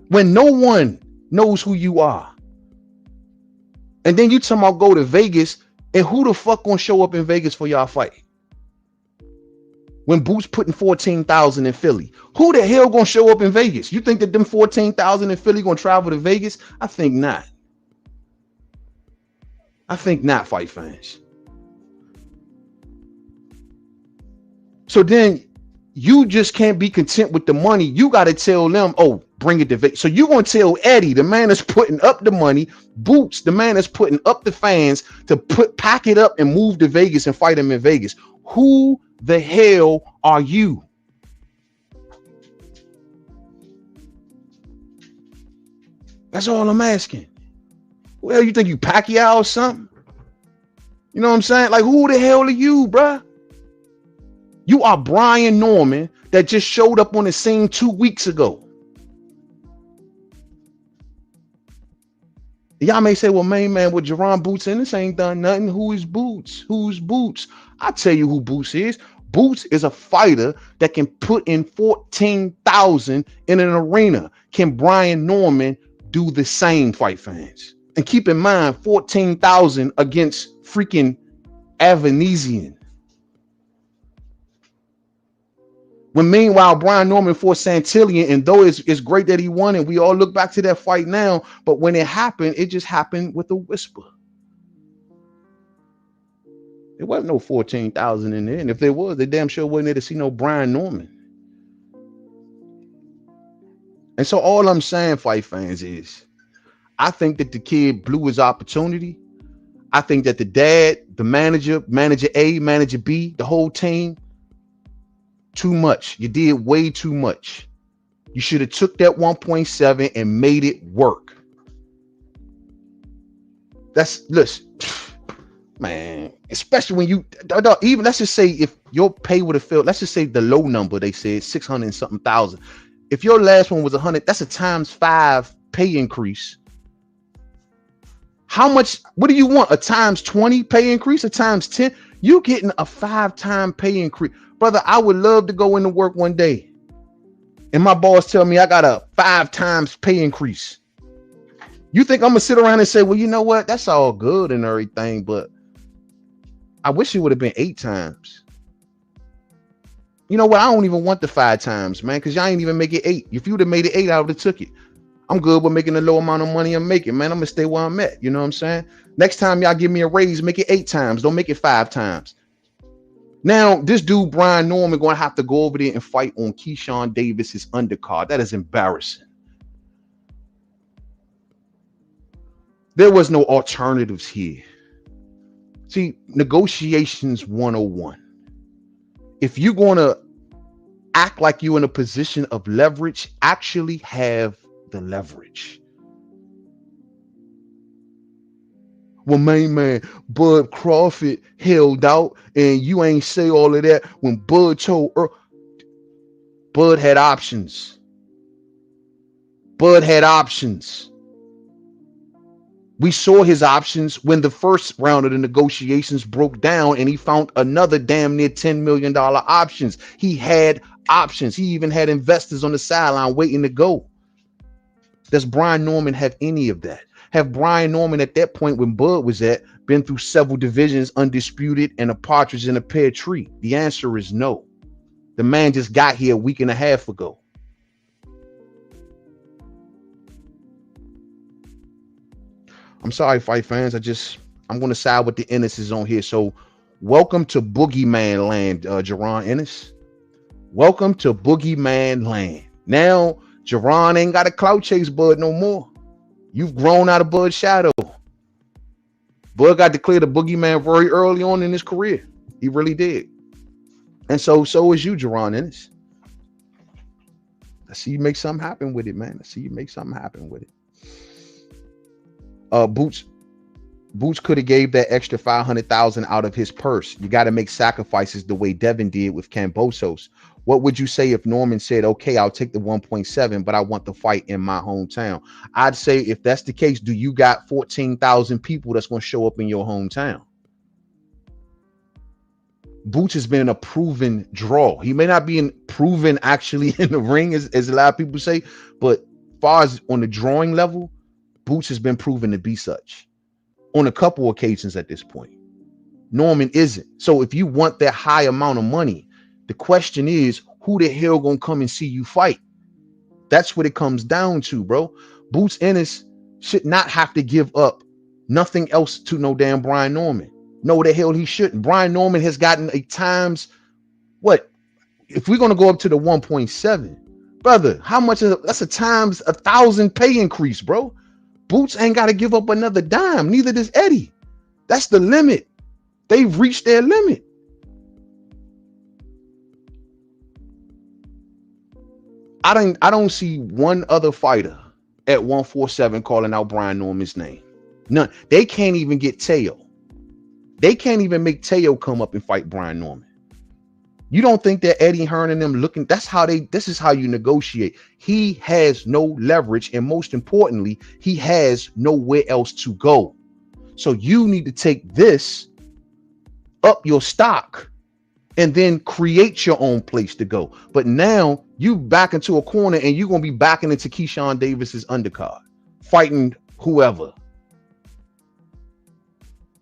when no one knows who you are. And then you talking about go to Vegas, and who the fuck gonna show up in Vegas for y'all fight? When Boots putting 14,000 in Philly, who the hell gonna show up in Vegas? You think that them 14,000 in Philly gonna travel to Vegas? I think not. I think not, fight fans. So then you just can't be content with the money. You got to tell them, oh, bring it to Vegas. So you're going to tell Eddie, the man that's putting up the money, Boots, the man that's putting up the fans, to pack it up and move to Vegas and fight him in Vegas. Who the hell are you? That's all I'm asking. Well, you think you Pacquiao or something? You know what I'm saying? Like, who the hell are you, bruh? You are Brian Norman that just showed up on the scene 2 weeks ago. Y'all may say, well, main man, with Jaron Boots Ennis ain't done nothing. Who is Boots? Who's Boots? I tell you who Boots is. Boots is a fighter that can put in 14,000 in an arena. Can Brian Norman do the same, fight fans? And keep in mind, 14,000 against freaking Avanesian. When meanwhile, Brian Norman fought Santillion, and though it's great that he won, and we all look back to that fight now, but when it happened, it just happened with a whisper. There wasn't no 14,000 in there, and if there was, they damn sure wasn't there to see no Brian Norman. And so all I'm saying, fight fans, is I think that the kid blew his opportunity. I think that the dad, the manager, manager A, manager B, the whole team, too much. You did way too much. You should have took that 1.7 and made it work. That's, listen, man, especially when you, even let's just say if your pay would have filled, let's just say the low number, they said 600 and something thousand. If your last one was 100, that's a ×5 pay increase. How much, what do you want? A ×20 pay increase? A ×10? You getting a 5-time pay increase. Brother, I would love to go into work one day and my boss tell me I got a 5 times pay increase. You think I'm gonna sit around and say, well, you know what? That's all good and everything, but I wish it would have been 8 times. You know what? I don't even want the 5 times, man, because y'all ain't even make it 8. If you would have made it 8, I would have took it. I'm good with making the low amount of money I'm making, man. I'm gonna stay where I'm at. You know what I'm saying? Next time y'all give me a raise, make it 8 times. Don't make it 5 times. Now, this dude, Brian Norman, going to have to go over there and fight on Keyshawn Davis's undercard. That is embarrassing. There was no alternatives here. See, negotiations 101. If you're going to act like you're in a position of leverage, actually have the leverage. Well, main man, Bud Crawford held out, and you ain't say all of that when Bud told Bud had options. Bud had options. We saw his options when the first round of the negotiations broke down and he found another damn near $10 million options. He had options. He even had investors on the sideline waiting to go. Does Brian Norman have any of that? Have Brian Norman at that point when Bud was at been through several divisions, undisputed, and a partridge in a pear tree? The answer is no. The man just got here a week and a half ago. I'm sorry, fight fans. I'm going to side with the Ennis on here. So, welcome to Boogeyman Land, Jaron Ennis. Welcome to Boogeyman Land. Now, Jaron ain't got a clout chase Bud no more. You've grown out of Bud's shadow. Bud got declared a boogeyman very early on in his career. He really did. And so is you, Jaron Ennis. I see you make something happen with it, man. I see you make something happen with it. Boots could have gave that extra 500,000 out of his purse. You got to make sacrifices the way Devin did with Kambosos. What would you say if Norman said, okay, I'll take the 1.7, but I want the fight in my hometown? I'd say if that's the case, do you got 14,000 people that's going to show up in your hometown? Boots has been a proven draw. He may not be proven actually in the ring, as a lot of people say, but as far as on the drawing level, Boots has been proven to be such on a couple occasions at this point. Norman isn't. So if you want that high amount of money, the question is, who the hell gonna come and see you fight? That's what it comes down to, bro. Boots Ennis should not have to give up nothing else to no damn Brian Norman. No, the hell he shouldn't. Brian Norman has gotten a times, what? If we're gonna go up to the 1.7, brother, how much is that's a times 1,000 pay increase, bro? Boots ain't got to give up another dime. Neither does Eddie. That's the limit. They've reached their limit. I don't see one other fighter at 147 calling out Brian Norman's name. None. They can't even get Teo. They can't even make Teo come up and fight Brian Norman. You don't think that Eddie Hearn and them looking, this is how you negotiate. He has no leverage, and most importantly, he has nowhere else to go. So you need to take this up your stock and then create your own place to go. But now you back into a corner and you're going to be backing into Keyshawn Davis's undercard, fighting whoever.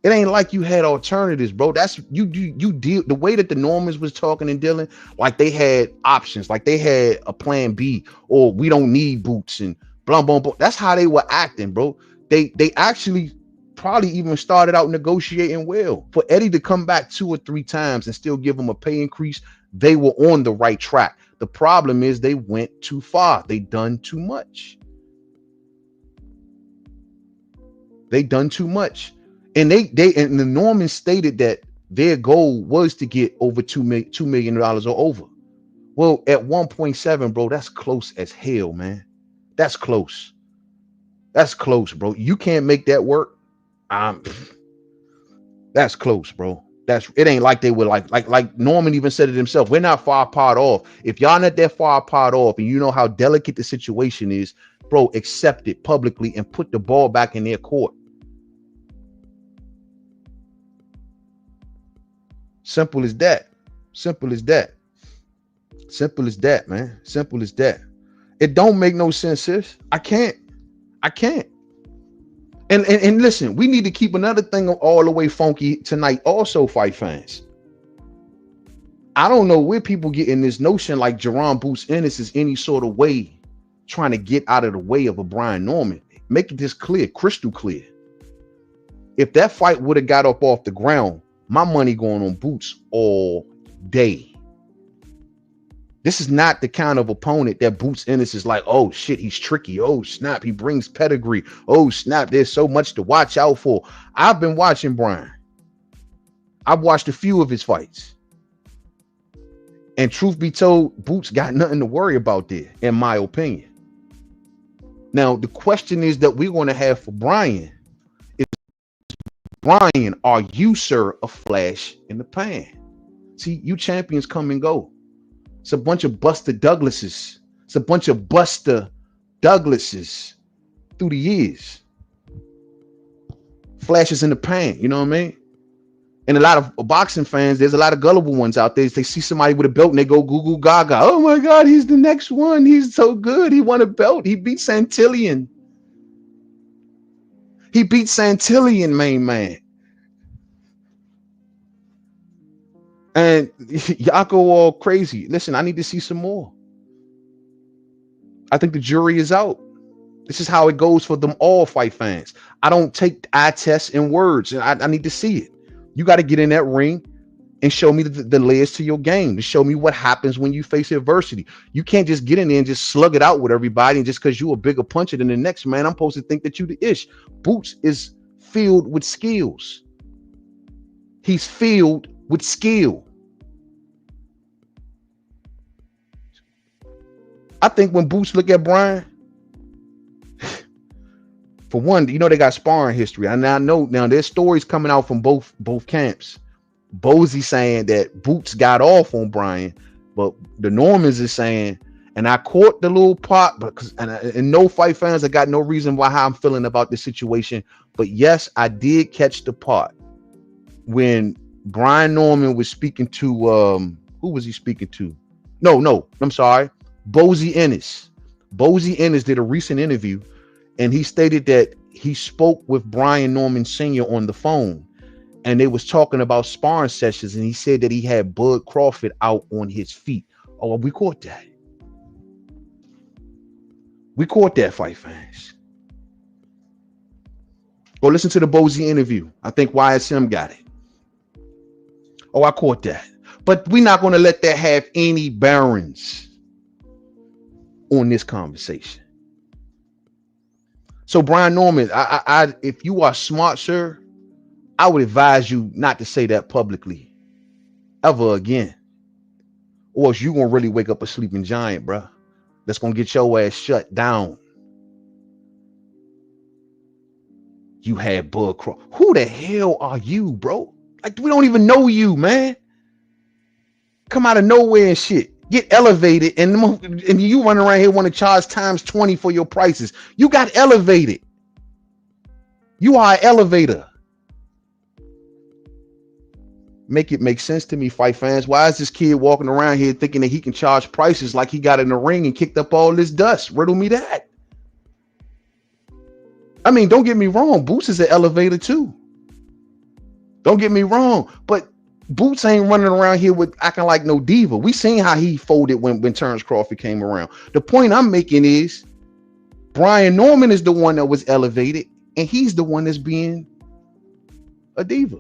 It ain't like you had alternatives, bro. That's you deal the way that the Normans was talking and dealing, like they had options, like they had a plan B, or we don't need Boots and blah blah blah. That's how they were acting, bro. They actually probably even started out negotiating well. For Eddie to come back 2 or 3 times and still give him a pay increase, they were on the right track. The problem is they went too far. They done too much. They done too much. And they and the Normans stated that their goal was to get over $2 million or over. Well, at 1.7, bro, that's close as hell, man. That's close. That's close, bro. You can't make that work. That's close, bro. It ain't like they were like Norman even said it himself. We're not far apart off. If y'all not that far apart off and you know how delicate the situation is, bro, accept it publicly and put the ball back in their court. Simple as that. Simple as that. Simple as that, man. Simple as that. It don't make no sense, sis. I can't. And listen, we need to keep another thing all the way funky tonight also, fight fans. I don't know where people get in this notion like Jaron Boots Ennis is any sort of way trying to get out of the way of a Brian Norman. Make this clear, crystal clear. If that fight would have got up off the ground, my money going on Boots all day. This is not the kind of opponent that Boots Ennis is like, oh shit, he's tricky. Oh snap, he brings pedigree. Oh snap, there's so much to watch out for. I've been watching Brian. I've watched a few of his fights. And truth be told, Boots got nothing to worry about there, in my opinion. Now, the question is that we're going to have for Brian Brian, are you, sir, a flash in the pan? See, you champions come and go. It's a bunch of Buster Douglases. It's a bunch of Buster Douglases through the years. Flashes in the pan, you know what I mean? And a lot of boxing fans, there's a lot of gullible ones out there. They see somebody with a belt and they go goo goo gaga. Oh my God, he's the next one. He's so good. He won a belt. He beat Santillion. He beat Santillion, main man. And y'all go all crazy. Listen, I need to see some more. I think the jury is out. This is how it goes for them all fight fans. I don't take eye tests and words. I need to see it. You got to get in that ring and show me the layers to your game, to show me what happens when you face adversity. You can't just get in there and just slug it out with everybody. And just because you're a bigger puncher than the next man, I'm supposed to think that you the ish. Boots is filled with skills. He's filled with skill. I think when Boots look at Brian, for one, you know they got sparring history. And I know now there's stories coming out from both camps. Bozy saying that Boots got off on Brian, but the Normans is saying, and I caught the little part, because and no fight fans, I got no reason why how I'm feeling about this situation. But yes, I did catch the part when Brian Norman was speaking to who was he speaking to? No, I'm sorry. Bozy Ennis. Bozy Ennis did a recent interview, and he stated that he spoke with Brian Norman Sr. on the phone, and they was talking about sparring sessions, and he said that he had Bud Crawford out on his feet. Oh, we caught that. We caught that, fight fans. Go listen to the Bozy interview. I think YSM got it. Oh, I caught that. But we're not going to let that have any bearings on this conversation. So Brian Norman, I if you are smart, sir, I would advise you not to say that publicly ever again, or else you're gonna really wake up a sleeping giant, bro. That's gonna get your ass shut down. You had Bud Crawford. Who the hell are you, bro? Like, we don't even know you, man. Come out of nowhere and shit. Get elevated, and you run around here want to charge times 20 for your prices. You got elevated. You are an elevator. Make it make sense to me, fight fans. Why is this kid walking around here thinking that he can charge prices like he got in the ring and kicked up all this dust? Riddle me that. I mean, don't get me wrong. Boots is an elevator too. Don't get me wrong, but Boots ain't running around here with acting like no diva. We seen how he folded when Terrence Crawford came around. The point I'm making is Brian Norman is the one that was elevated, and he's the one that's being a diva.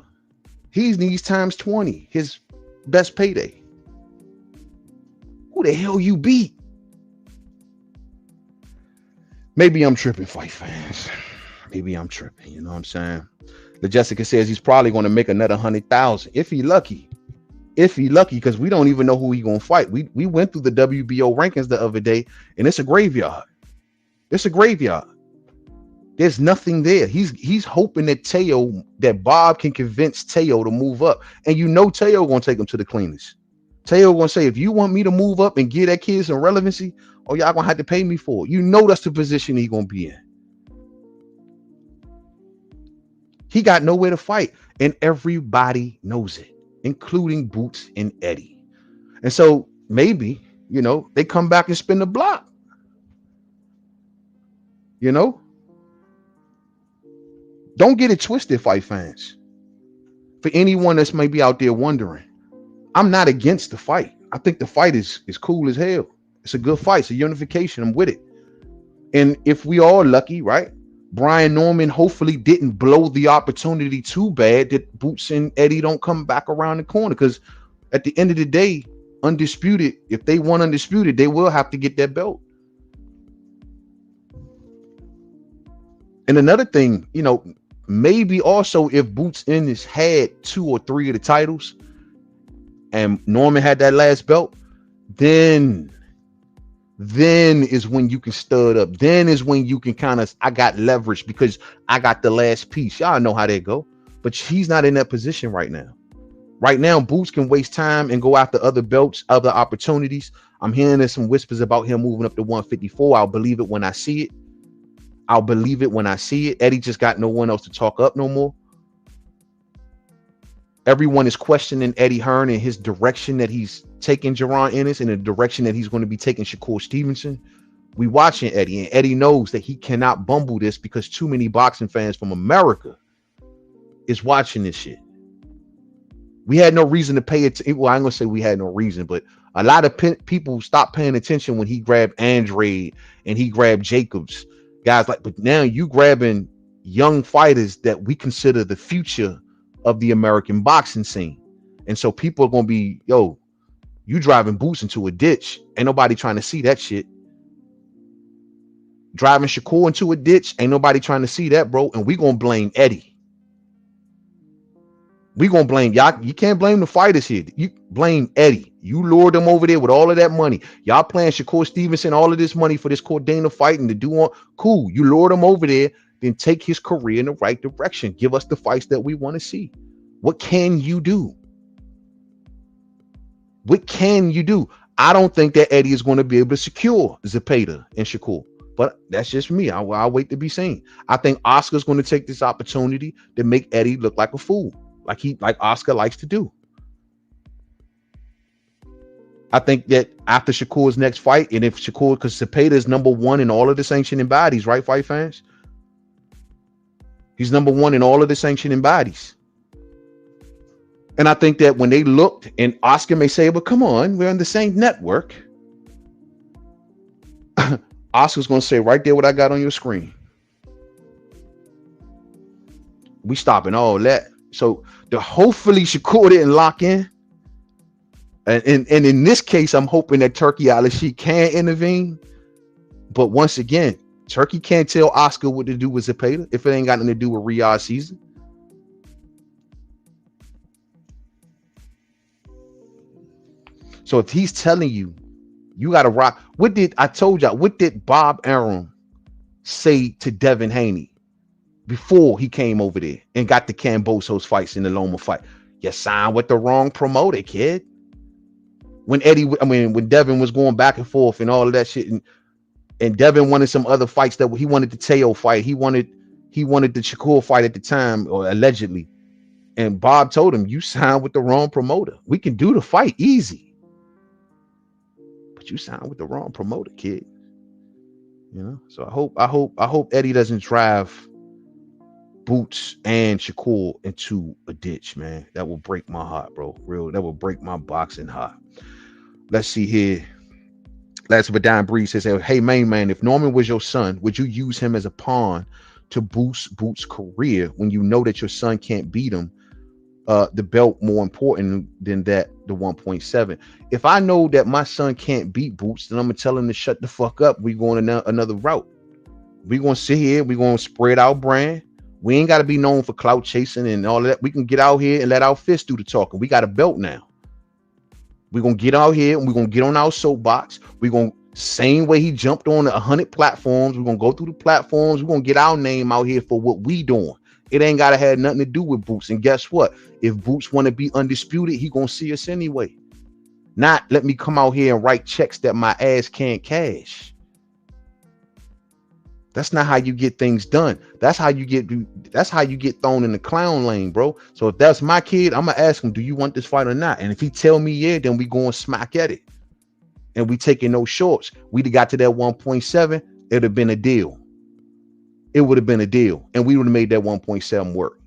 He needs times 20, his best payday. Who the hell you beat? Maybe I'm tripping, fight fans. Maybe I'm tripping, you know what I'm saying? The Jessica says he's probably going to make another 100,000 if he lucky. If he lucky, because we don't even know who he gonna fight. We went through the WBO rankings the other day, and it's a graveyard. It's a graveyard. There's nothing there. He's hoping that Bob can convince Teo to move up, and you know Teo gonna take him to the cleaners. Teo gonna say, if you want me to move up and give that kid some relevancy, oh y'all gonna have to pay me for it. You know that's the position he gonna be in. He got nowhere to fight, and everybody knows it, including Boots and Eddie. And so maybe, they come back and spin the block. Don't get it twisted, fight fans. For anyone that's maybe out there wondering, I'm not against the fight. I think the fight is cool as hell. It's a good fight. It's a unification. I'm with it. And if we are lucky, right? Brian Norman hopefully didn't blow the opportunity too bad that Boots and Eddie don't come back around the corner, because at the end of the day, undisputed, if they want undisputed, they will have to get that belt. And another thing, maybe also if Boots Ennis had 2 or 3 of the titles and Norman had that last belt, then is when you can stud up. Then is when you can I got leverage because I got the last piece. Y'all know how they go. But he's not in that position right now. Right now, Boots can waste time and go after other belts, other opportunities. I'm hearing there's some whispers about him moving up to 154. I'll believe it when I see it. I'll believe it when I see it. Eddie just got no one else to talk up no more. Everyone is questioning Eddie Hearn and his direction that he's taking Jaron Ennis and the direction that he's going to be taking Shakur Stevenson. We watching Eddie, and Eddie knows that he cannot bumble this because too many boxing fans from America is watching this shit. We had no reason to pay it. Well, I'm gonna say we had no reason, but a lot of people stopped paying attention when he grabbed Andre and he grabbed Jacobs, guys like. But now you grabbing young fighters that we consider the future of the American boxing scene, and so people are gonna be, yo, you driving Boots into a ditch. Ain't nobody trying to see that shit. Driving Shakur into a ditch. Ain't nobody trying to see that, bro. And we gonna blame Eddie. We gonna blame y'all. You can't blame the fighters here. You blame Eddie. You lured them over there with all of that money. Y'all playing Shakur Stevenson all of this money for this Cordana fight and to do on. Cool. You lured him over there. Then take his career in the right direction. Give us the fights that we want to see. What can you do? What can you do? I don't think that Eddie is going to be able to secure Zepeda and Shakur. But that's just me. I'll wait to be seen. I think Oscar's going to take this opportunity to make Eddie look like a fool, like Oscar likes to do. I think that after Shakur's next fight, and if Shakur, because Zepeda is number one in all of the sanctioning bodies, right, fight fans? He's number one in all of the sanctioning bodies. And I think that when they looked, and Oscar may say, but come on, we're on the same network. Oscar's going to say right there what I got on your screen. We stopping all that. So hopefully Shakur didn't lock in. And in this case, I'm hoping that Turkey Al-Rashid can intervene. But once again, Turkey can't tell Oscar what to do with Zepeda if it ain't got nothing to do with Riyadh season. So if he's telling you, you got to rock. What did Bob Arum say to Devin Haney before he came over there and got the Cambosos fights in the Loma fight? You signed with the wrong promoter, kid. When Devin was going back and forth and all of that shit, and Devin wanted some other fights that he wanted the Teo fight. He wanted the Shakur fight at the time, or allegedly. And Bob told him, you signed with the wrong promoter. We can do the fight easy. But you signed with the wrong promoter, kid. You know, so I hope Eddie doesn't drive Boots and Shakur into a ditch, man. That will break my heart, bro. That will break my boxing heart. Let's see here. Last but Don Breeze says, hey, man, if Norman was your son, would you use him as a pawn to boost Boots' career when you know that your son can't beat him? The belt more important than that, the 1.7. If I know that my son can't beat Boots, then I'm gonna tell him to shut the fuck up. We're going another route. We're gonna sit here, we're gonna spread our brand. We ain't gotta be known for clout chasing and all of that. We can get out here and let our fists do the talking. We got a belt now. We're gonna get out here and we're gonna get on our soapbox. We're gonna, same way he jumped on 100 platforms, we're gonna go through the platforms, we're gonna get our name out here for what we doing. It ain't gotta have nothing to do with Boots. And guess what? If Boots want to be undisputed, he gonna see us anyway. Not let me come out here and write checks that my ass can't cash. That's not how you get things done. That's how you get thrown in the clown lane, bro. So if that's my kid, I'm gonna ask him, do you want this fight or not? And if he tell me yeah, then we going smack at it. And we taking no shorts. We'd have got to that 1.7, it'd have been a deal. It would have been a deal. And we would have made that 1.7 work.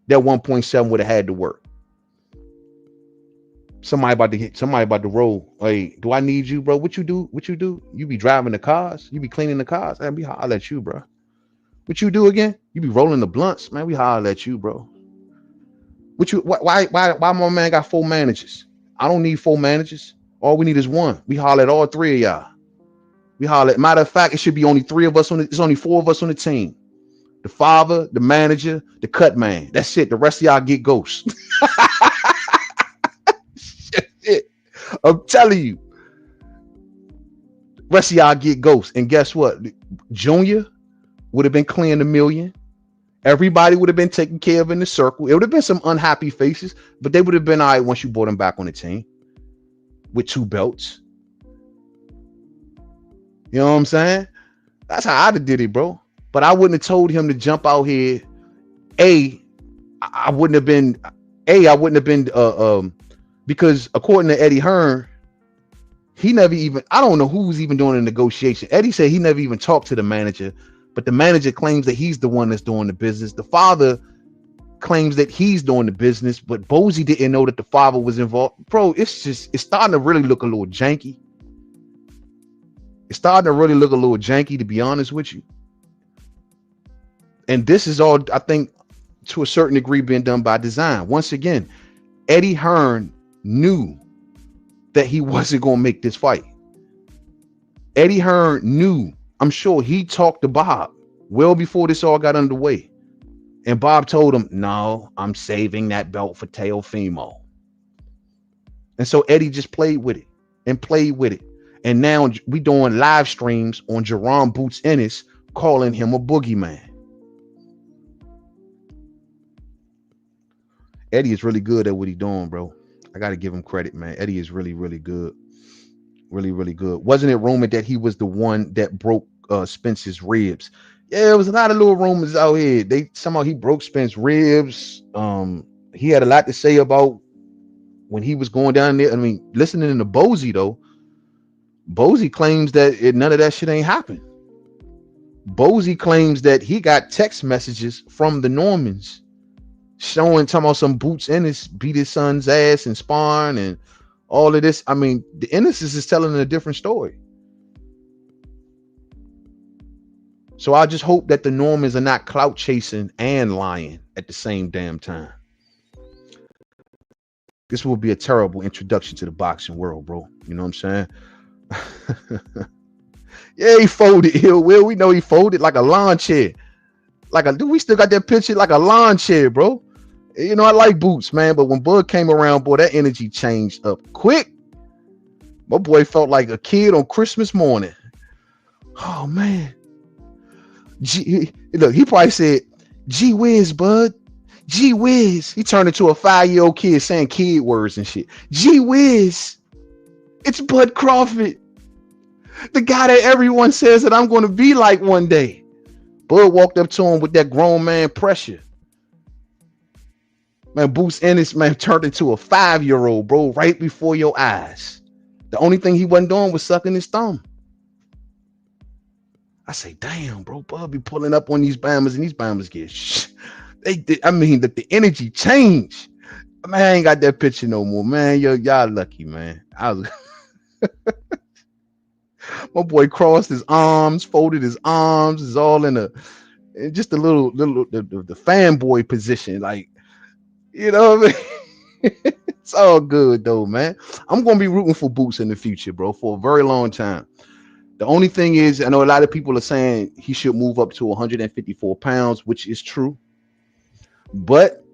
That 1.7 would have had to work. Somebody about to roll. Hey, do I need you, bro? What you do? You be driving the cars? You be cleaning the cars? Man, we holler at you, bro. What you do again? You be rolling the blunts, man. We holler at you, bro. Why my man got 4 managers? I don't need 4 managers. All we need is 1. We holler at all 3 of y'all. We holler. Matter of fact, it should be only 3 of us it's only 4 of us on the team. The father, the manager, the cut man. That's it. The rest of y'all get ghosts. Shit. I'm telling you. The rest of y'all get ghosts. And guess what? Junior would have been clearing $1 million. Everybody would have been taken care of in the circle. It would have been some unhappy faces, but they would have been all right once you brought them back on the team with 2 belts. You know what I'm saying? That's how I'd have did it, bro. But I wouldn't have told him to jump out here. A, I wouldn't have been. I wouldn't have been. Because according to Eddie Hearn, he never even. I don't know who's even doing the negotiation. Eddie said he never even talked to the manager, but the manager claims that he's the one that's doing the business. The father claims that he's doing the business, but Bozy didn't know that the father was involved. Bro, it's starting to really look a little janky. It's starting to really look a little janky, to be honest with you. And this is all, I think, to a certain degree, being done by design. Once again, Eddie Hearn knew that he wasn't going to make this fight. Eddie Hearn knew. I'm sure he talked to Bob well before this all got underway. And Bob told him, no, I'm saving that belt for Teofimo. And so Eddie just played with it and played with it. And now we doing live streams on Jaron Boots Ennis, calling him a boogeyman. Eddie is really good at what he's doing, bro. I got to give him credit, man. Eddie is really, really good. Really, really good. Wasn't it rumored that he was the one that broke Spence's ribs? Yeah, there was a lot of little rumors out here. Somehow he broke Spence's ribs. He had a lot to say about when he was going down there. I mean, listening to Bozy though, Bozy claims that none of that shit ain't happened. Bozy claims that he got text messages from the Normans talking about some Boots Ennis beat his son's ass and sparring and all of this. I mean, the Ennis is telling a different story. So I just hope that the Normans are not clout chasing and lying at the same damn time. This will be a terrible introduction to the boxing world, bro. You know what I'm saying? Yeah, he folded. Will we know he folded like a lawn chair? We still got that picture like a lawn chair, bro. You know, I like Boots, man, but when Bud came around, boy, that energy changed up quick. My boy felt like a kid on Christmas morning. Oh man. Look, he probably said, gee whiz, Bud. Gee whiz. He turned into a 5-year-old kid saying kid words and shit. Gee whiz. It's Bud Crawford. The guy that everyone says that I'm going to be like one day. Bud walked up to him with that grown man pressure. Man, Boots Ennis, man, turned into a 5-year-old, bro, right before your eyes. The only thing he wasn't doing was sucking his thumb. I say, damn, bro, Bud be pulling up on these Bammers, and these Bammers get the energy changed. Man, I ain't got that picture no more, man. Y'all lucky, man. My boy crossed his arms, folded his arms, is all in just a little the fanboy position, like, you know what I mean? It's all good though, man. I'm gonna be rooting for Boots in the future, bro, for a very long time. The only thing is, I know a lot of people are saying he should move up to 154 pounds, which is true. But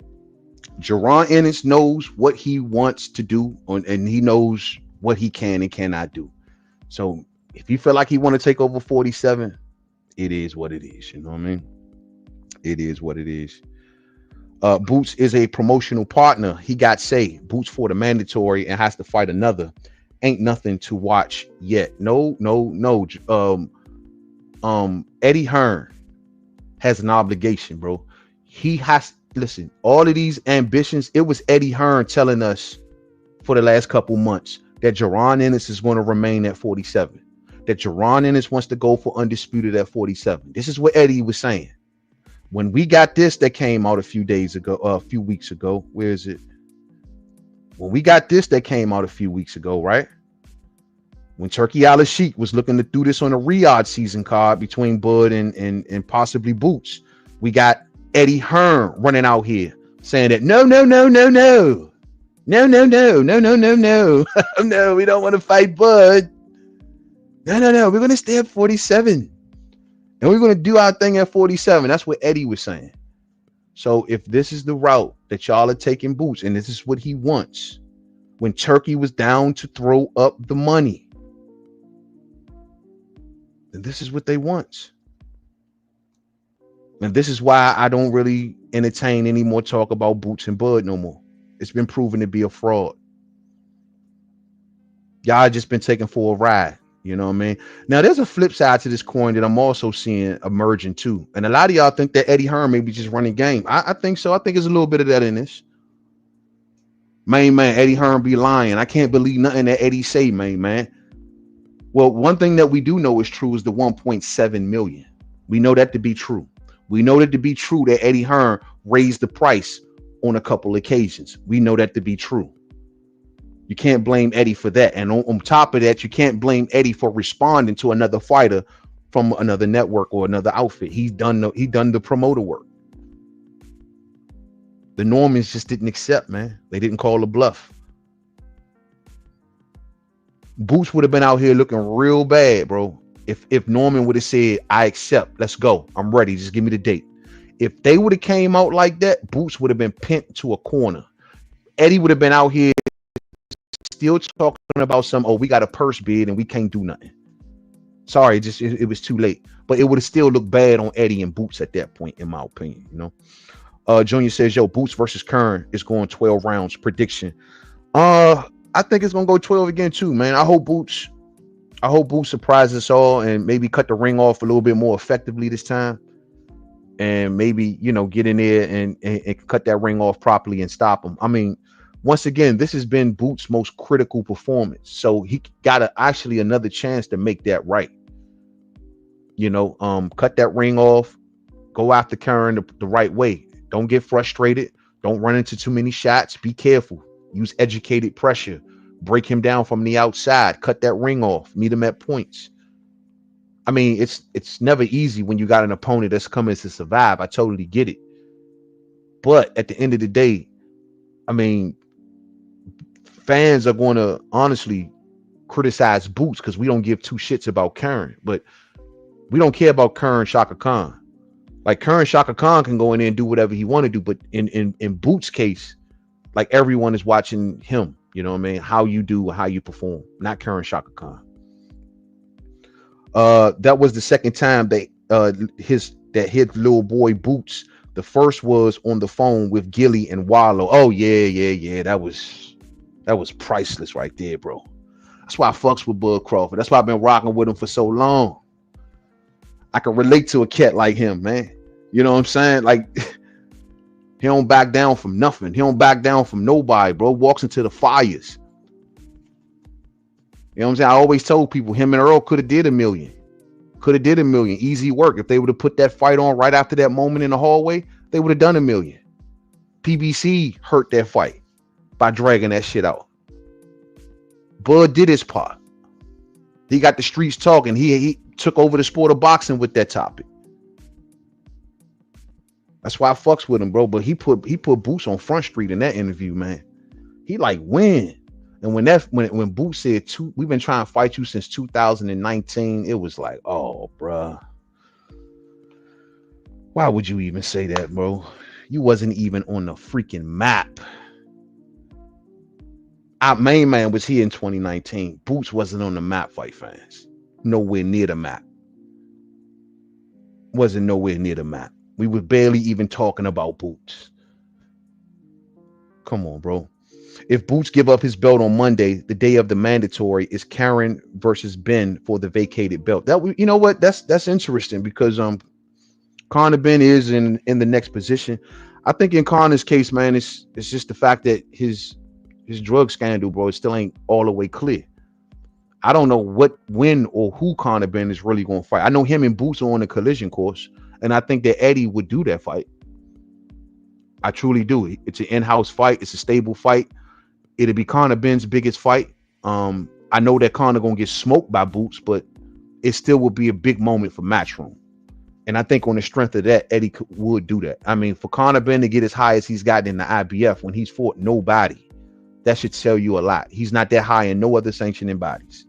Jaron Ennis knows what he wants to do, and he knows what he can and cannot do. So if you feel like he want to take over 47, it is what it is. You know what I mean? It is what it is. Boots is a promotional partner. He got say Boots for the mandatory and has to fight another. Ain't nothing to watch yet. No. Eddie Hearn has an obligation, bro. He has listen. All of these ambitions. It was Eddie Hearn telling us for the last couple months that Jaron Ennis is going to remain at 47. That Jaron Ennis wants to go for undisputed at 47. This is what Eddie was saying. When we got this that came out a few weeks ago, where is it? When we got this that came out a few weeks ago, right? When Turkey Al-Sheikh was looking to do this on a Riyadh season card between Bud and possibly Boots, we got Eddie Hearn running out here saying that no, no, we don't want to fight Bud. No, we're going to stay at 47. And we're going to do our thing at 47. That's what Eddie was saying. So if this is the route that y'all are taking Boots, and this is what he wants, when Turkey was down to throw up the money, then this is what they want. And this is why I don't really entertain any more talk about Boots and Bud no more. It's been proven to be a fraud. Y'all just been taken for a ride. You know what I mean? Now there's a flip side to this coin that I'm also seeing emerging too. And a lot of y'all think that Eddie Hearn may be just running game. I think so. I think there's a little bit of that in this. Main man, Eddie Hearn be lying. I can't believe nothing that Eddie say, main man. Well, one thing that we do know is true is the 1.7 million. We know that to be true. We know that to be true that Eddie Hearn raised the price on a couple occasions. We know that to be true. You can't blame Eddie for that. And on top of that, you can't blame Eddie for responding to another fighter from another network or another outfit. He done the promoter work. The Normans just didn't accept, man. They didn't call a bluff. Boots would have been out here looking real bad, bro. If Norman would have said, I accept, let's go. I'm ready. Just give me the date. If they would have came out like that, Boots would have been pinned to a corner. Eddie would have been out here still talking about some, oh, we got a purse bid and we can't do nothing. Sorry, it was too late. But it would have still looked bad on Eddie and Boots at that point, in my opinion, you know. Junior says, yo, Boots versus Kern is going 12 rounds. Prediction. I think it's gonna go 12 again too, man. I hope Boots surprises us all and maybe cut the ring off a little bit more effectively this time. And maybe, you know, get in there and cut that ring off properly and stop him. I mean, once again, this has been Boots' most critical performance. So he got actually another chance to make that right. You know, cut that ring off, go after Karen the right way. Don't get frustrated. Don't run into too many shots. Be careful. Use educated pressure. Break him down from the outside. Cut that ring off. Meet him at points. I mean, it's never easy when you got an opponent that's coming to survive. I totally get it. But at the end of the day, I mean, fans are going to honestly criticize Boots because we don't give two shits about Karen. But we don't care about Karen Shaka Khan. Like Karen Shaka Khan can go in there and do whatever he want to do. But in Boots' case, like everyone is watching him. You know what I mean? How you do, how you perform. Not Karen Shaka Khan. That was the second time that his little boy Boots. The first was on the phone with Gilly and Wallow. Oh yeah. That was priceless right there, bro. That's why I fucks with Bud Crawford. That's why I've been rocking with him for so long. I can relate to a cat like him, man. You know what I'm saying? Like he don't back down from nothing. He don't back down from nobody, bro. Walks into the fires. You know what I'm saying? I always told people him and Earl could have did a million. Easy work. If they would have put that fight on right after that moment in the hallway, they would have done a million. PBC hurt that fight by dragging that shit out. Bud did his part. He got the streets talking. He took over the sport of boxing with that topic. That's why I fucks with him, bro. But he put Boots on Front Street in that interview, man. He like win. And when Boots said we've been trying to fight you since 2019, it was like, oh, bro. Why would you even say that, bro? You wasn't even on the freaking map. Our main man was here in 2019. Boots wasn't on the map, fight fans. Nowhere near the map. Wasn't nowhere near the map. We were barely even talking about Boots. Come on, bro. If Boots give up his belt on Monday, the day of the mandatory is Karen versus Ben for the vacated belt. That, you know what? That's interesting because Conor Ben is in the next position. I think in Conor's case, man, it's just the fact that his drug scandal, bro, it still ain't all the way clear. I don't know when or who Conor Ben is really going to fight. I know him and Boots are on a collision course, and I think that Eddie would do that fight. I truly do. It's an in-house fight. It's a stable fight. It'll be Conor Ben's biggest fight. I know that Conor gonna get smoked by Boots, but it still will be a big moment for Matchroom. And I think on the strength of that, Eddie would do that. I mean, for Conor Ben to get as high as he's gotten in the IBF when he's fought nobody, that should tell you a lot. He's not that high in no other sanctioning bodies.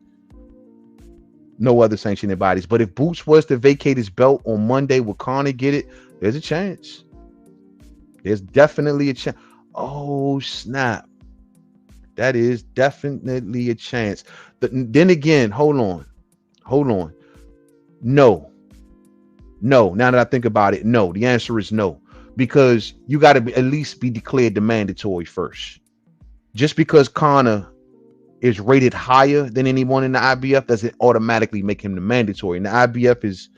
No other sanctioning bodies. But if Boots was to vacate his belt on Monday, will Conor get it? There's a chance. There's definitely a chance. Oh, snap. That is definitely a chance. But then again, hold on. No, No, now that I think about it, no. The answer is no, because you got to at least be declared the mandatory first. Just because Connor is rated higher than anyone in the IBF doesn't automatically make him the mandatory. And the IBF is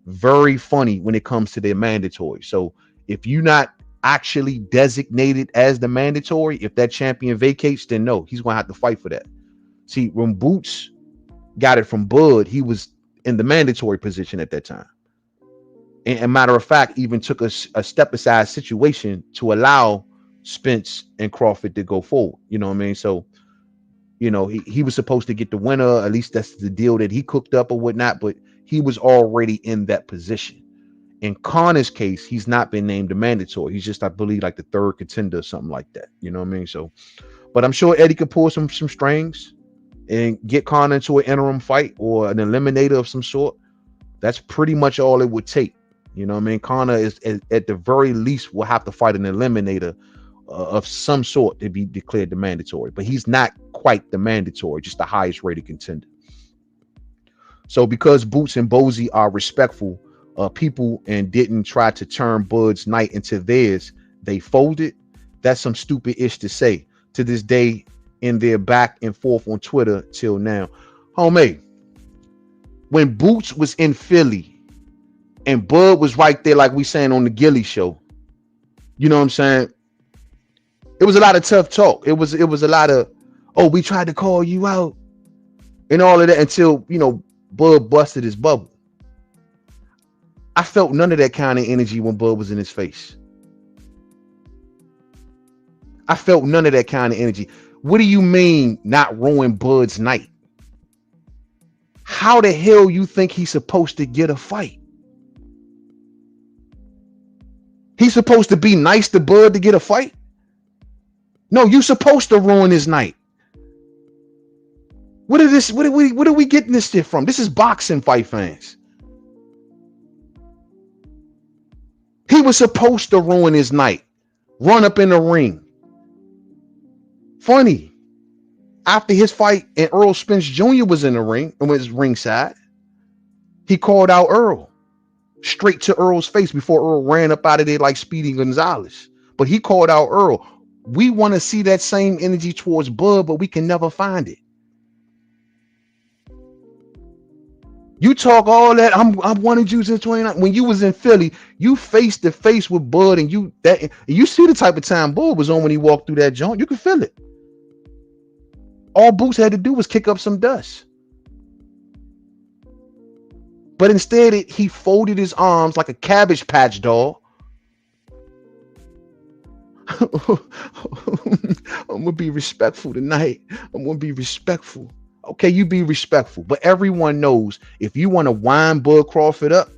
very funny when it comes to their mandatory. So if you're not actually designated as the mandatory, if that champion vacates, then no, he's gonna have to fight for that. See, when Boots got it from Bud, he was in the mandatory position at that time. And a matter of fact, even took a step aside situation to allow Spence and Crawford to go forward. You know what I mean? So, he was supposed to get the winner. At least that's the deal that he cooked up or whatnot, but he was already in that position. In Connor's case, he's not been named a mandatory. He's just, I believe, like the third contender or something like that. You know what I mean? So, but I'm sure Eddie could pull some strings and get Connor into an interim fight or an eliminator of some sort. That's pretty much all it would take. You know what I mean? Connor is at the very least will have to fight an eliminator of some sort to be declared the mandatory, but he's not quite the mandatory, just the highest rated contender. So because Boots and Bozy are respectful people and didn't try to turn Bud's night into theirs, they folded. That's some stupid ish to say to this day in their back and forth on Twitter till now. Homie, when Boots was in Philly and Bud was right there, like we saying on the Gilly show, you know what I'm saying? It was a lot of tough talk. It was a lot of, oh, we tried to call you out and all of that until, Bud busted his bubble. I felt none of that kind of energy when Bud was in his face. I felt none of that kind of energy. What do you mean not ruin Bud's night? How the hell you think he's supposed to get a fight? He's supposed to be nice to Bud to get a fight? No, you're supposed to ruin his night. What are we getting this shit from? This is boxing, fight fans. He was supposed to ruin his night. Run up in the ring. Funny. After his fight and Earl Spence Jr. was in the ring and was ringside, he called out Earl straight to Earl's face before Earl ran up out of there like Speedy Gonzalez. But he called out Earl. We want to see that same energy towards Bud, but we can never find it. You talk all that. I wanted you since 29. When you was in Philly, you face to face with Bud, and you see the type of time Bud was on when he walked through that joint. You could feel it. All Boots had to do was kick up some dust. But instead, he folded his arms like a Cabbage Patch doll. I'm gonna be respectful tonight. I'm gonna be respectful. Okay, you be respectful, but everyone knows if you want to wind Bud Crawford up,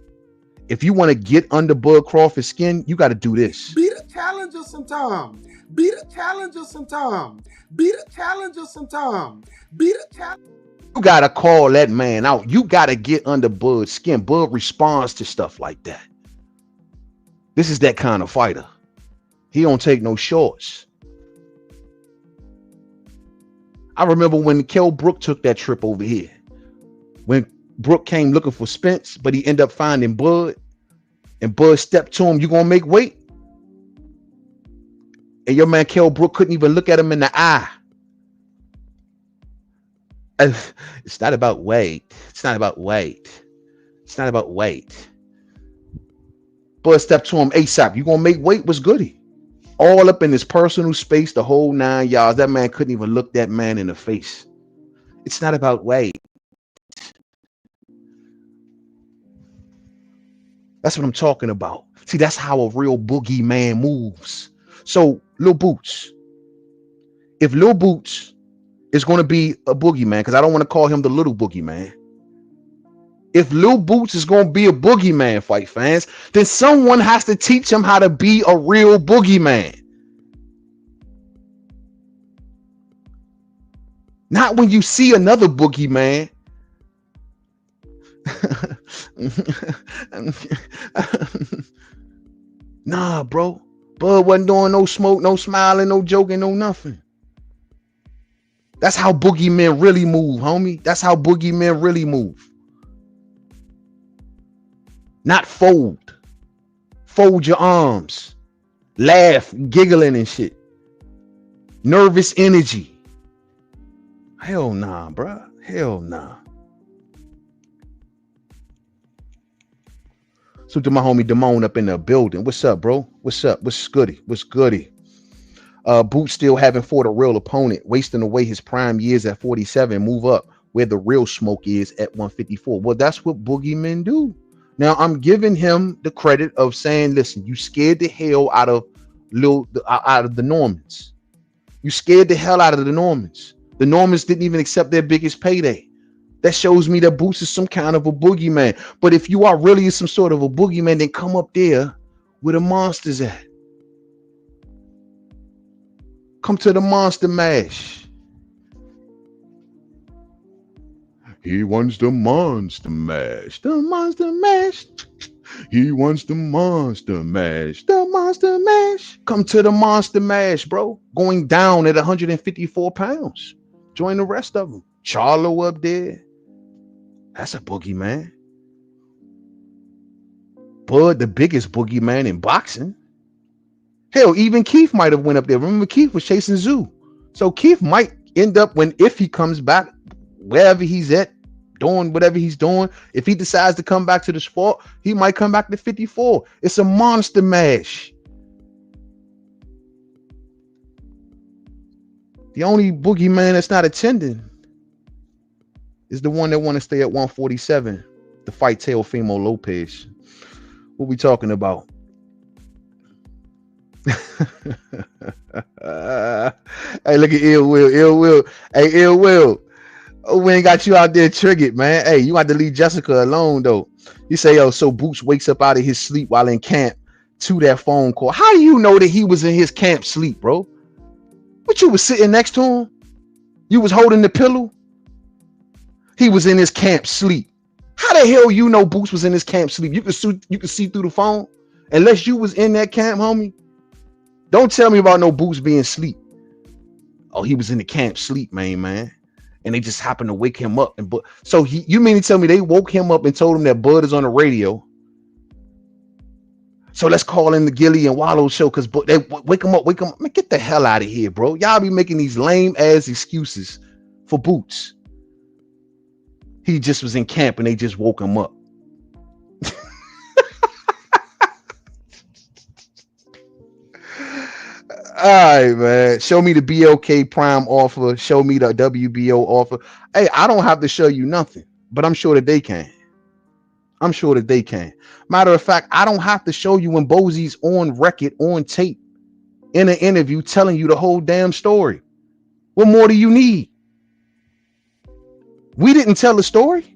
if you want to get under Bud Crawford's skin, you got to do this. Be the challenger sometime. Be the challenger sometime. Be the challenger sometime. Be the challenger. You got to call that man out. You got to get under Bud's skin. Bud responds to stuff like that. This is that kind of fighter. He don't take no shorts. I remember when Kell Brook took that trip over here. When Brook came looking for Spence, but he ended up finding Bud, and Bud stepped to him, you gonna make weight? And your man Kell Brook couldn't even look at him in the eye. It's not about weight. It's not about weight. It's not about weight. Bud stepped to him ASAP. You gonna make weight? What's goody? All up in his personal space, the whole 9 yards. That man couldn't even look that man in the face. It's not about weight. That's what I'm talking about. See, that's how a real boogeyman moves. So, Lil Boots. If Lil Boots is going to be a boogeyman, because I don't want to call him the little boogeyman. If Lil Boots is going to be a boogeyman, fight fans, then someone has to teach him how to be a real boogeyman. Not when you see another boogeyman. Nah, bro. Bud wasn't doing no smoke, no smiling, no joking, no nothing. That's how boogeymen really move, homie. That's how boogeymen really move. not fold. Fold your arms, laugh, giggling and shit. Nervous energy. Hell nah, bruh. Hell nah. So to my homie Damone up in the building. What's up, bro? What's up? What's goody? What's goody? Boot still haven't fought a real opponent, wasting away his prime years at 47. Move up where the real smoke is at 154. Well, that's what boogeymen do. Now I'm giving him the credit of saying, listen, you scared the hell out of the Normans. You scared the hell out of the Normans. The Normans didn't even accept their biggest payday. That shows me that Boots is some kind of a boogeyman. But if you are really some sort of a boogeyman, then come up there where the monsters at. Come to the monster mash. He wants the monster mash. The monster mash. He wants the monster mash. The monster mash. Come to the monster mash, bro. Going down at 154 pounds. Join the rest of them. Charlo up there. That's a boogeyman. Bud, the biggest boogeyman in boxing. Hell, even Keith might have went up there. Remember, Keith was chasing Zoo. So Keith might end up if he comes back, wherever he's at, doing whatever he's doing. If he decides to come back to the sport, he might come back to 54. It's a monster mash. The only boogeyman that's not attending is the one that want to stay at 147 to fight Teofimo Lopez. What we talking about? Hey, look at Ill Will. Ill Will. Hey, Ill Will. Oh, we ain't got you out there triggered, man. Hey, you got to leave Jessica alone, though. You say, yo, so Boots wakes up out of his sleep while in camp to that phone call. How do you know that he was in his camp sleep, bro? What, you was sitting next to him? You was holding the pillow? He was in his camp sleep. How the hell you know Boots was in his camp sleep? You could see through the phone. Unless you was in that camp, homie. Don't tell me about no Boots being asleep. Oh, he was in the camp sleep, man. And they just happened to wake him up. And so you mean to tell me they woke him up and told him that Bud is on the radio? So let's call in the Gilly and Wallow show because they wake him up. Man, get the hell out of here, bro. Y'all be making these lame ass excuses for Boots. He just was in camp and they just woke him up. All right, man. Show me the BLK Prime offer. Show me the WBO offer. Hey, I don't have to show you nothing, but I'm sure that they can. Matter of fact, I don't have to show you when Bosie's on record, on tape, in an interview telling you the whole damn story. What more do you need? We didn't tell the story.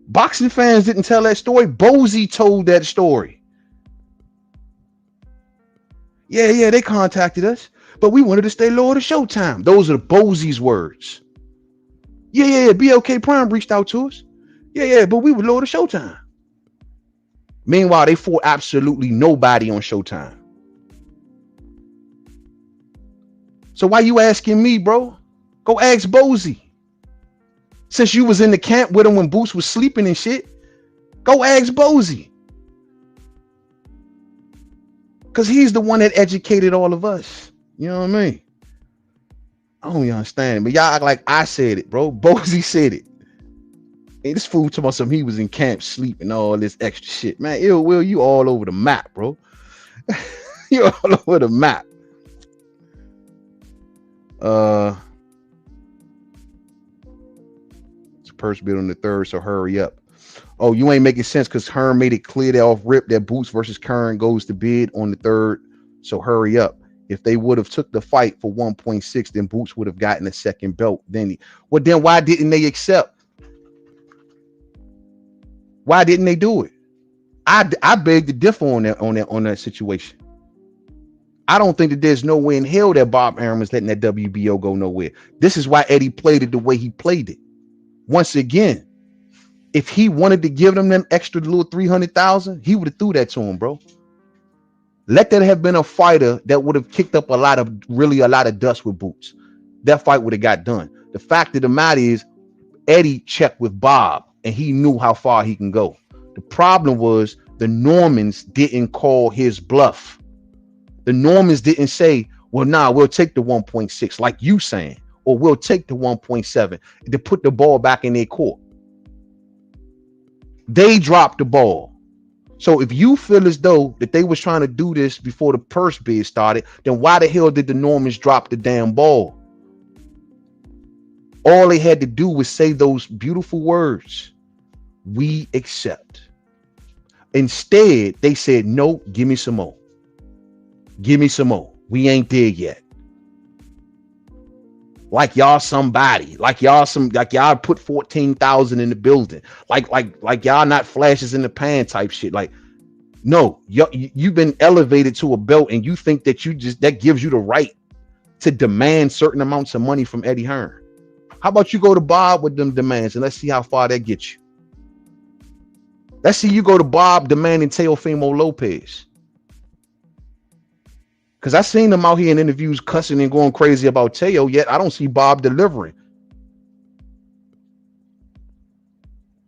Boxing fans didn't tell that story. Bosie told that story. Yeah, they contacted us, but we wanted to stay lower to Showtime. Those are the Bosie's words. Yeah, BLK Prime reached out to us. Yeah, but we were lower to Showtime. Meanwhile, they fought absolutely nobody on Showtime. So why you asking me, bro? Go ask Bosie. Since you was in the camp with him when Boots was sleeping and shit, go ask Bosie. Because he's the one that educated all of us. You know what I mean? I don't even understand. But y'all act like I said it, bro. Bosie said it. Hey, this fool talking about something he was in camp sleep and all this extra shit. Man, Ill Will, you all over the map, bro. You all over the map. It's purse bid on the 3rd, so hurry up. Oh, you ain't making sense because Hearn made it clear that off rip that Boots versus Curran goes to bid on the 3rd. So hurry up. If they would have took the fight for 1.6, then Boots would have gotten a second belt. Then why didn't they accept? Why didn't they do it? I beg to differ on that situation. I don't think that there's no way in hell that Bob Arum was letting that WBO go nowhere. This is why Eddie played it the way he played it. Once again, if he wanted to give them extra little 300,000, he would have threw that to him, bro. Let that have been a fighter that would have kicked up a lot of dust with Boots. That fight would have got done. The fact of the matter is, Eddie checked with Bob, and he knew how far he can go. The problem was the Normans didn't call his bluff. The Normans didn't say, well, nah, we'll take the 1.6 like you saying, or we'll take the 1.7 to put the ball back in their court. They dropped the ball. So if you feel as though that they was trying to do this before the purse bid started, then why the hell did the Normans drop the damn ball? All they had to do was say those beautiful words, we accept. Instead, they said, no, give me some more. Give me some more. We ain't there yet. Like y'all somebody, like y'all put 14,000 in the building. Like y'all not flashes in the pan type shit. Like, no, you've been elevated to a belt and you think that that gives you the right to demand certain amounts of money from Eddie Hearn. How about you go to Bob with them demands and let's see how far that gets you. Let's see you go to Bob demanding Teofimo Lopez. Because I seen them out here in interviews cussing and going crazy about Teo, yet I don't see Bob delivering.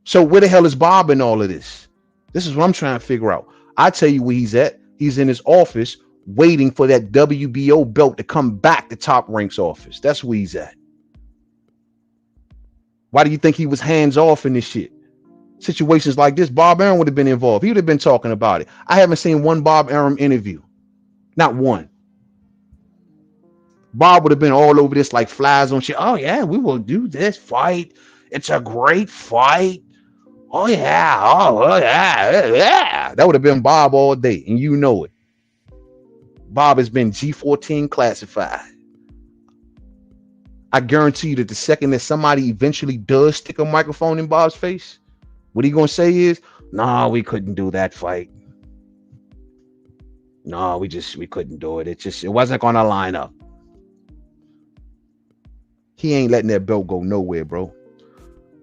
So where the hell is Bob in all of this? This is what I'm trying to figure out. I tell you where he's at. He's in his office waiting for that WBO belt to come back to Top Rank's office. That's where he's at. Why do you think he was hands off in this shit? Situations like this, Bob Arum would have been involved. He would have been talking about it. I haven't seen one Bob Arum interview. Not one. Bob would have been all over this like flies on shit. Oh, yeah, we will do this fight. It's a great fight. Oh, yeah. Oh, yeah. Yeah. That would have been Bob all day, and you know it. Bob has been G14 classified. I guarantee you that the second that somebody eventually does stick a microphone in Bob's face, what he gonna say is, "No, we couldn't do that fight. No, we couldn't do it. It wasn't gonna line up." He ain't letting that belt go nowhere, bro.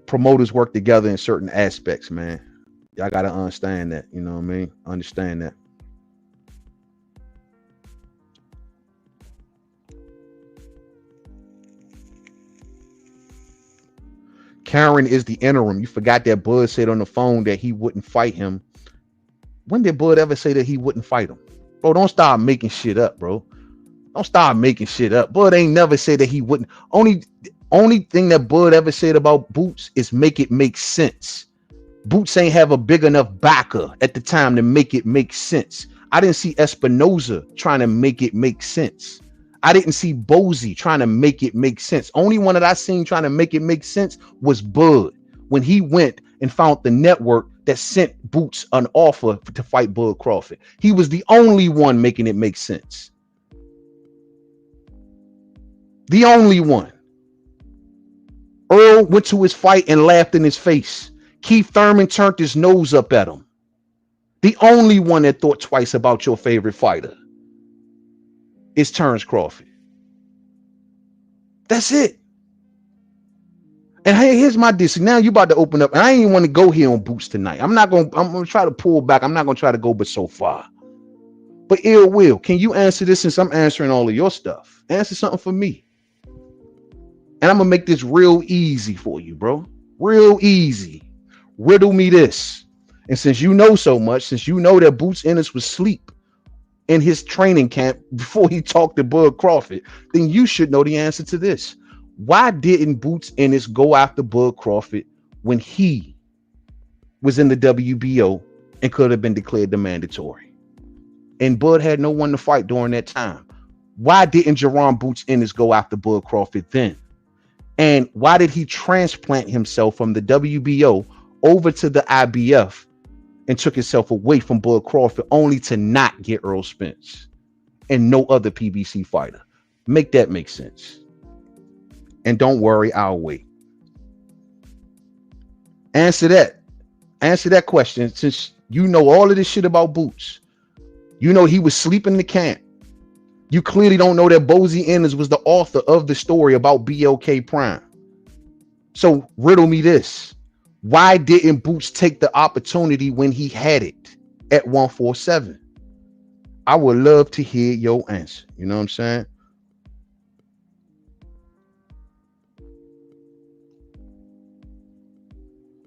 Promoters work together in certain aspects, man. Y'all gotta understand that. You know what I mean? Understand that. Karen is the interim. You forgot that Bud said on the phone that he wouldn't fight him. When did Bud ever say that he wouldn't fight him? Bro, don't start making shit up, bro. Don't start making shit up. Bud ain't never said that he wouldn't. Only thing that Bud ever said about Boots is make it make sense. Boots ain't have a big enough backer at the time to make it make sense. I didn't see Espinoza trying to make it make sense. I didn't see Bozy trying to make it make sense. Only one that I seen trying to make it make sense was Bud when he went and found the network that sent Boots an offer to fight Bud Crawford. He was the only one making it make sense. The only one. Earl went to his fight and laughed in his face. Keith Thurman turned his nose up at him. The only one that thought twice about your favorite fighter is Terrence Crawford. That's it. And hey, here's my diss. Now you about to open up. And I ain't even want to go here on Boots tonight. I'm gonna try to pull back. I'm not gonna try to go but so far. But Ill Will, can you answer this since I'm answering all of your stuff? Answer something for me. And I'm gonna make this real easy for you, bro. Real easy. Riddle me this. And since you know so much, since you know that Boots Ennis was asleep in his training camp before he talked to Bud Crawford, then you should know the answer to this. Why didn't Boots Ennis go after Bud Crawford when he was in the WBO and could have been declared the mandatory? And Bud had no one to fight during that time. Why didn't Jaron Boots Ennis go after Bud Crawford then? And why did he transplant himself from the WBO over to the IBF and took himself away from Bud Crawford only to not get Earl Spence and no other PBC fighter? Make that make sense. And don't worry, I'll wait. Answer that question, since you know all of this shit about Boots. You know he was sleeping in the camp. You clearly don't know that Bozy Ennis was the author of the story about BLK Prime. So riddle me this. Why didn't Boots take the opportunity when he had it at 147? I would love to hear your answer. You know what I'm saying?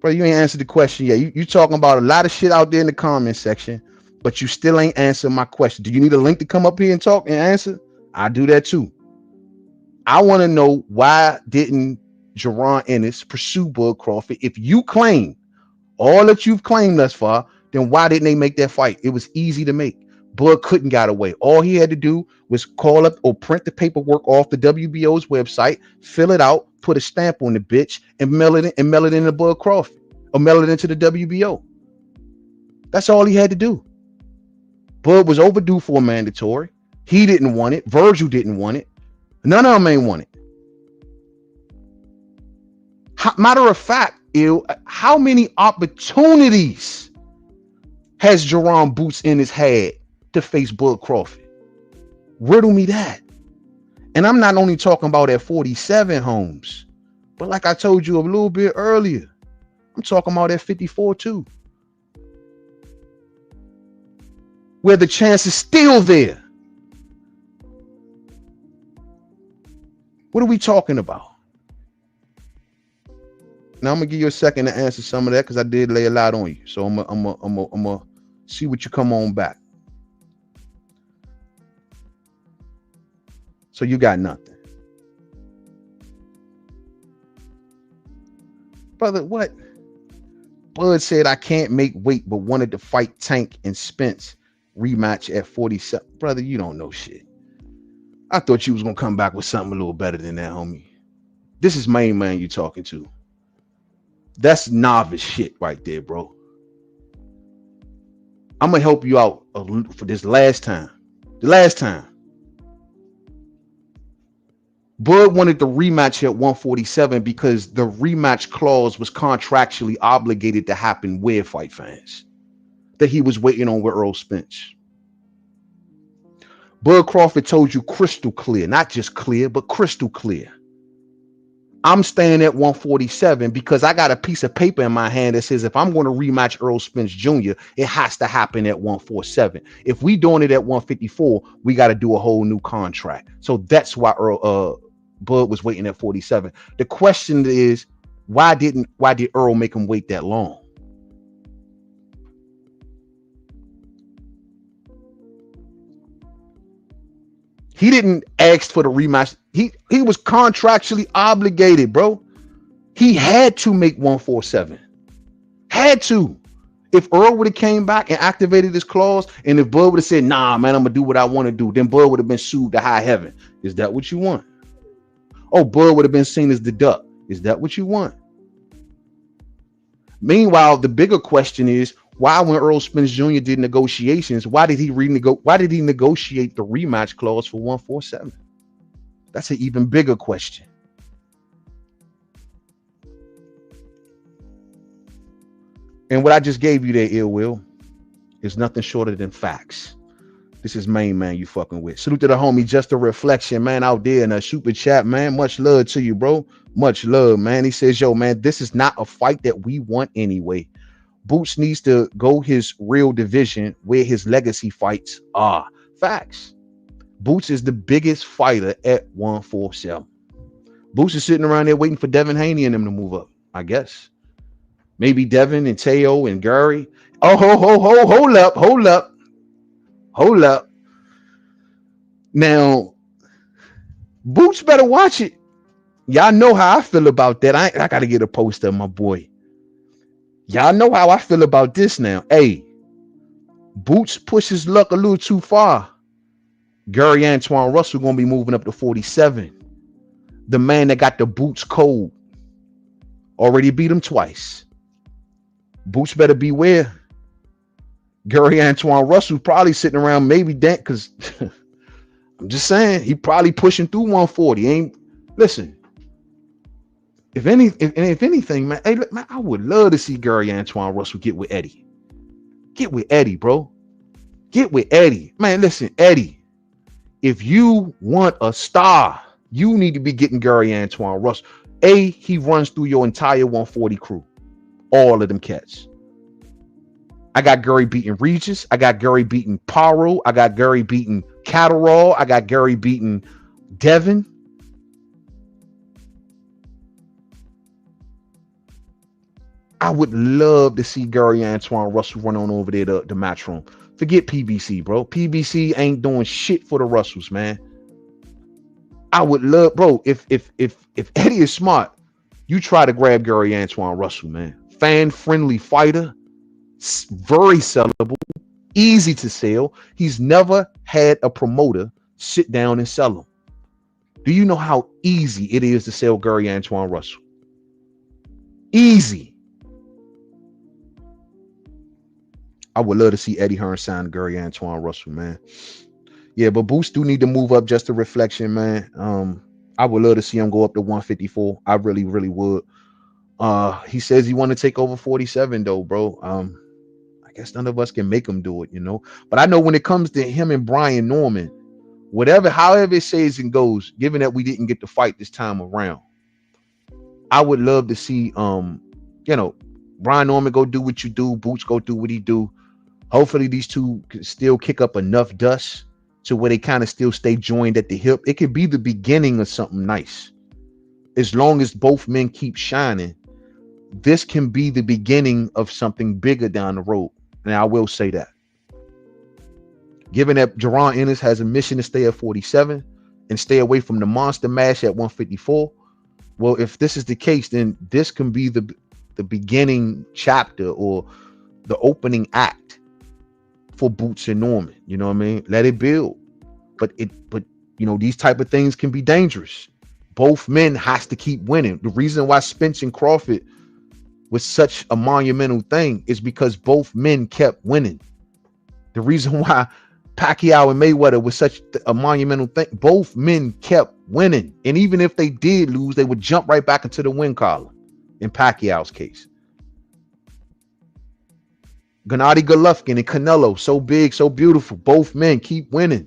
Bro, you ain't answered the question yet. You talking about a lot of shit out there in the comment section, but you still ain't answered my question. Do you need a link to come up here and talk and answer? I do that too. I want to know, why didn't Jaron Ennis pursue Bud Crawford? If you claim all that you've claimed thus far, then why didn't they make that fight? It was easy to make. Bud couldn't got away. All he had to do was call up or print the paperwork off the WBO's website, fill it out, put a stamp on the bitch, and mail it into Bud Crawford, or mail it into the WBO. That's all he had to do. Bud was overdue for a mandatory. He didn't want it. Virgil didn't want it. None of them ain't want it. Matter of fact, how many opportunities has Jaron Boots in his head to face Bud Crawford? Riddle me that. And I'm not only talking about at 47 homes, but like I told you a little bit earlier, I'm talking about at 54 too, where the chance is still there. What are we talking about? Now I'm gonna give you a second to answer some of that, because I did lay a lot on you. So I'm gonna see what you come on back. So you got nothing, brother. What? Bud said I can't make weight, but wanted to fight Tank and Spence rematch at 47. Brother, you don't know shit. I thought you was gonna come back with something a little better than that, homie. This is Main Man you talking to. That's novice shit right there, bro. I'm gonna help you out for this last time. The last time. Bud wanted the rematch at 147 because the rematch clause was contractually obligated to happen with Fight Fans, that he was waiting on with Earl Spence. Bud Crawford told you crystal clear, not just clear, but crystal clear. I'm staying at 147 because I got a piece of paper in my hand that says if I'm going to rematch Earl Spence Jr., it has to happen at 147. If we doing it at 154, we got to do a whole new contract. So that's why Bud was waiting at 47. The question is, why did Earl make him wait that long? He didn't ask for the rematch. He was contractually obligated, bro. He had to make 147. Had to. If Earl would have came back and activated this clause, and if Bud would have said, nah, man, I'm gonna do what I want to do, then Bud would have been sued to high heaven. Is that what you want? Oh, Bud would have been seen as the duck. Is that what you want? Meanwhile, the bigger question is, why, when Earl Spence Jr. did negotiations, why did he negotiate the rematch clause for 147? That's an even bigger question. And what I just gave you there, Ill Will, is nothing shorter than facts. This is Main Man you fucking with. Salute to the homie, Just a Reflection, man, out there in a super chat, man. Much love to you, bro. Much love, man. He says, yo, man, this is not a fight that we want anyway. Boots needs to go his real division where his legacy fights are. Facts. Boots is the biggest fighter at 147. Boots is sitting around there waiting for Devin Haney and them to move up, I guess. Maybe Devin and Teo and Gary. Oh, hold up. Now, Boots better watch it. Y'all know how I feel about that. I got to get a poster of my boy. Y'all know how I feel about this now. Hey, Boots pushes luck a little too far. Gary Antoine Russell going to be moving up to 47. The man that got the Boots code already beat him twice. Boots better beware. Gary Antoine Russell probably sitting around maybe that, because I'm just saying he probably pushing through 140. Listen. If anything, man, hey, look, man, I would love to see Gary Antoine Russell get with Eddie. Get with Eddie, bro. Get with Eddie. Man, listen, Eddie, if you want a star, you need to be getting Gary Antoine Russell. He runs through your entire 140 crew. All of them cats. I got Gary beating Regis. I got Gary beating Paro. I got Gary beating Catterall. I got Gary beating Devin. I would love to see Gary Antoine Russell run on over there to the Matchroom. Forget PBC, bro. PBC ain't doing shit for the Russells, man. I would love, bro. If Eddie is smart, you try to grab Gary Antoine Russell, man. Fan friendly fighter, very sellable, easy to sell. He's never had a promoter sit down and sell him. Do you know how easy it is to sell Gary Antoine Russell? Easy. I would love to see Eddie Hearn sign Gary Antoine Russell, man. Yeah, but Boots do need to move up just a reflection, man. I would love to see him go up to 154. I really, really would. He says he want to take over 47 though, bro. I guess none of us can make him do it, you know. But I know when it comes to him and Brian Norman, whatever, however it says and goes, given that we didn't get to fight this time around, I would love to see you know, Brian Norman go do what you do, Boots go do what he do. Hopefully these two can still kick up enough dust to where they kind of still stay joined at the hip. It could be the beginning of something nice. As long as both men keep shining, this can be the beginning of something bigger down the road. And I will say that. Given that Jaron Ennis has a mission to stay at 47 and stay away from the monster mash at 154, well, if this is the case, then this can be the beginning chapter or the opening act for Boots and Norman. You know what I mean? Let it build. But you know, these type of things can be dangerous. Both men has to keep winning. The reason why Spence and Crawford was such a monumental thing is because both men kept winning. The reason why Pacquiao and Mayweather was such a monumental thing, both men kept winning. And even if they did lose, they would jump right back into the win column. In Pacquiao's case, Gennady Golovkin and Canelo, so big, so beautiful. Both men keep winning.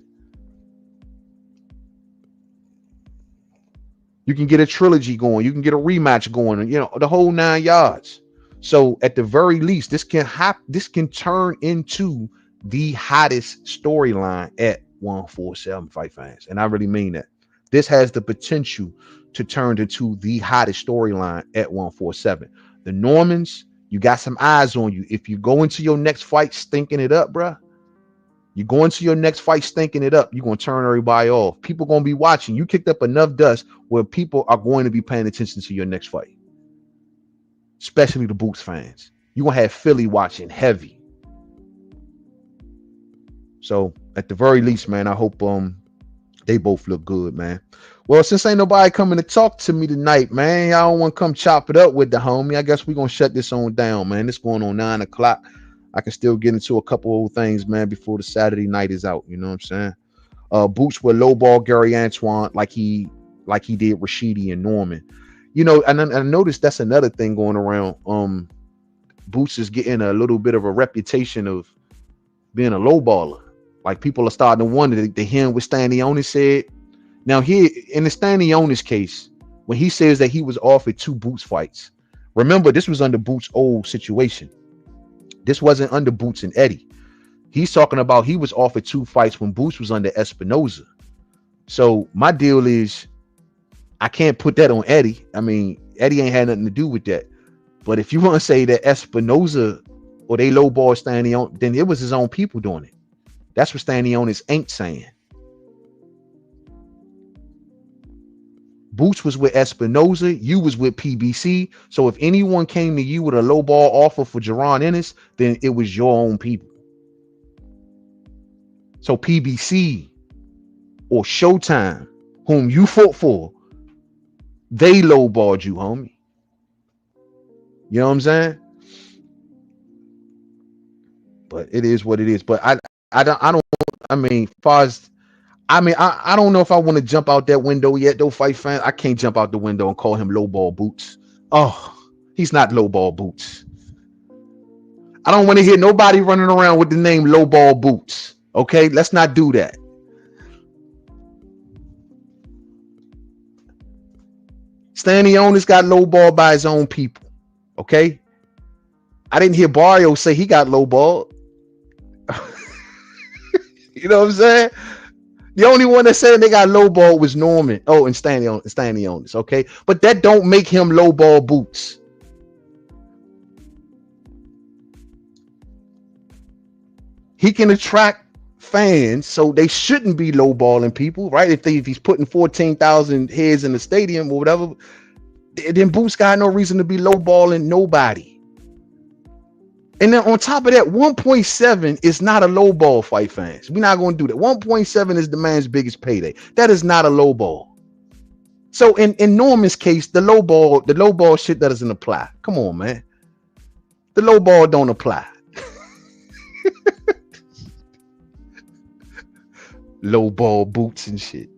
You can get a trilogy going. You can get a rematch going. You know, the whole 9 yards. So at the very least, this can turn into the hottest storyline at 147 Fight Fans. And I really mean that. This has the potential to turn into the hottest storyline at 147. The Normans, you got some eyes on you. If you go into your next fight stinking it up, bruh, you go into your next fight stinking it up, you're going to turn everybody off. People going to be watching. You kicked up enough dust where people are going to be paying attention to your next fight, especially the Boots fans. You're going to have Philly watching heavy. So at the very least, man, I hope they both look good, man. Well, since ain't nobody coming to talk to me tonight, man, y'all don't want to come chop it up with the homie. I guess we're going to shut this on down, man. It's going on 9 o'clock. I can still get into a couple old things, man, before the Saturday night is out. You know what I'm saying? Boots will lowball Gary Antoine like he did Rashidi and Norman. You know, and I noticed that's another thing going around. Boots is getting a little bit of a reputation of being a lowballer. Like people are starting to wonder to hear what Stanionis said. Now here in the Stanionis case, when he says that he was offered 2 Boots fights, remember this was under Boots' old situation. This wasn't under Boots and Eddie. He's talking about he was offered 2 fights when Boots was under Espinoza. So my deal is I can't put that on Eddie. I mean, Eddie ain't had nothing to do with that. But if you want to say that Espinoza or they lowball Stanionis, then it was his own people doing it. That's what Stanionis ain't saying. Boots was with Espinoza, you was with PBC. So if anyone came to you with a lowball offer for Jaron Ennis, then it was your own people. So PBC or Showtime, whom you fought for, they lowballed you, homie. You know what I'm saying? But it is what it is. But I mean, far as I don't know if I want to jump out that window yet, though, Fight Fan. I can't jump out the window and call him lowball Boots. Oh, he's not lowball Boots. I don't want to hear nobody running around with the name lowball Boots. Okay, let's not do that. Stanionis got lowballed by his own people. Okay, I didn't hear Barrio say he got lowballed. You know what I'm saying? The only one that said they got lowball was Norman. Oh, and Stanionis. Okay, but that don't make him lowball Boots. He can attract fans, so they shouldn't be lowballing people, right? If he's putting 14,000 heads in the stadium or whatever, then Boots got no reason to be lowballing nobody. And then on top of that, 1.7 is not a lowball, fight fans. We're not going to do that. 1.7 is the man's biggest payday. That is not a lowball. So in Norman's case, the low ball shit doesn't apply. Come on, man. The low ball don't apply. Low ball boots and shit.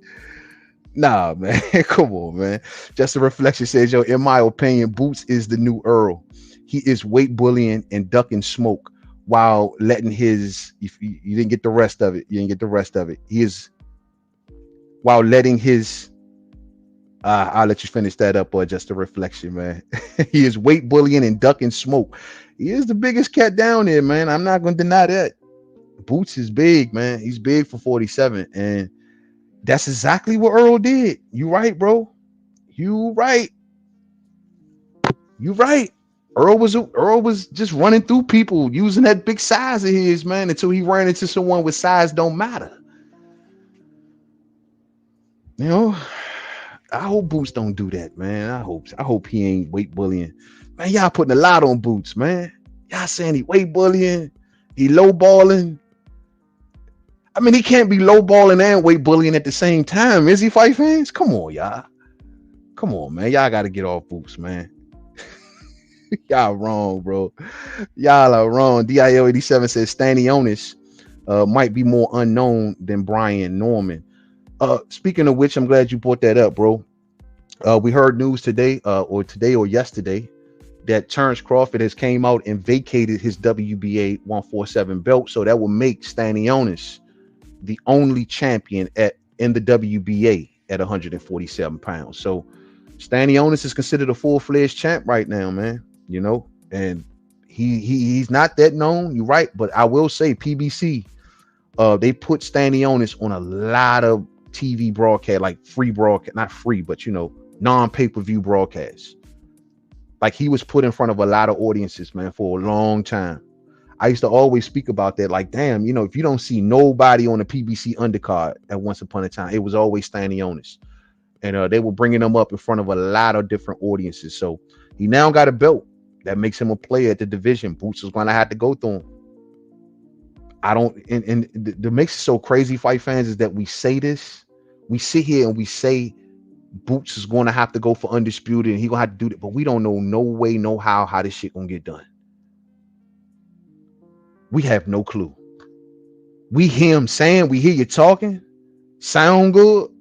Nah, man. Come on, man. Just a reflection says, yo, in my opinion, Boots is the new Earl. He is weight bullying and ducking smoke while letting his, if you didn't get the rest of it, you didn't get the rest of it. He is, while letting his, I'll let you finish that up, or just a reflection, man. He is weight bullying and ducking smoke. He is the biggest cat down there, man. I'm not going to deny that. Boots is big, man. He's big for 47. And that's exactly what Earl did. You right, bro. You right. You right. Earl was just running through people using that big size of his, man, until he ran into someone with size don't matter. You know, I hope Boots don't do that, man. I hope he ain't weight bullying. Man, y'all putting a lot on Boots, man. Y'all saying he weight bullying, he low balling. I mean, he can't be low balling and weight bullying at the same time, is he, fight fans? Come on, y'all. Come on, man. Y'all got to get off Boots, man. Y'all wrong, bro. Y'all are wrong. DIL87 says Stanionis might be more unknown than Brian Norman. Speaking of which, I'm glad you brought that up, bro. We heard news today, or yesterday, that Terrence Crawford has came out and vacated his WBA 147 belt, so that will make Stanionis the only champion in the WBA at 147 pounds. So Stanionis is considered a full-fledged champ right now, man. You know, and he's not that known. You're right, but I will say PBC, they put Stanionis on a lot of TV broadcast, like free broadcast, not free, but non-pay-per-view broadcasts. Like, he was put in front of a lot of audiences, man, for a long time. I used to always speak about that. Like, damn, if you don't see nobody on the PBC undercard at once upon a time, it was always Stanionis. And they were bringing him up in front of a lot of different audiences. So he now got a belt that makes him a player at the division. Boots is going to have to go through him. I don't, and the makes it so crazy, fight fans, is that we say this, we sit here and we say Boots is going to have to go for undisputed and he going to have to do that, but we don't know no way, no how this shit going to get done. We have no clue. We hear him saying, we hear you talking, sound good,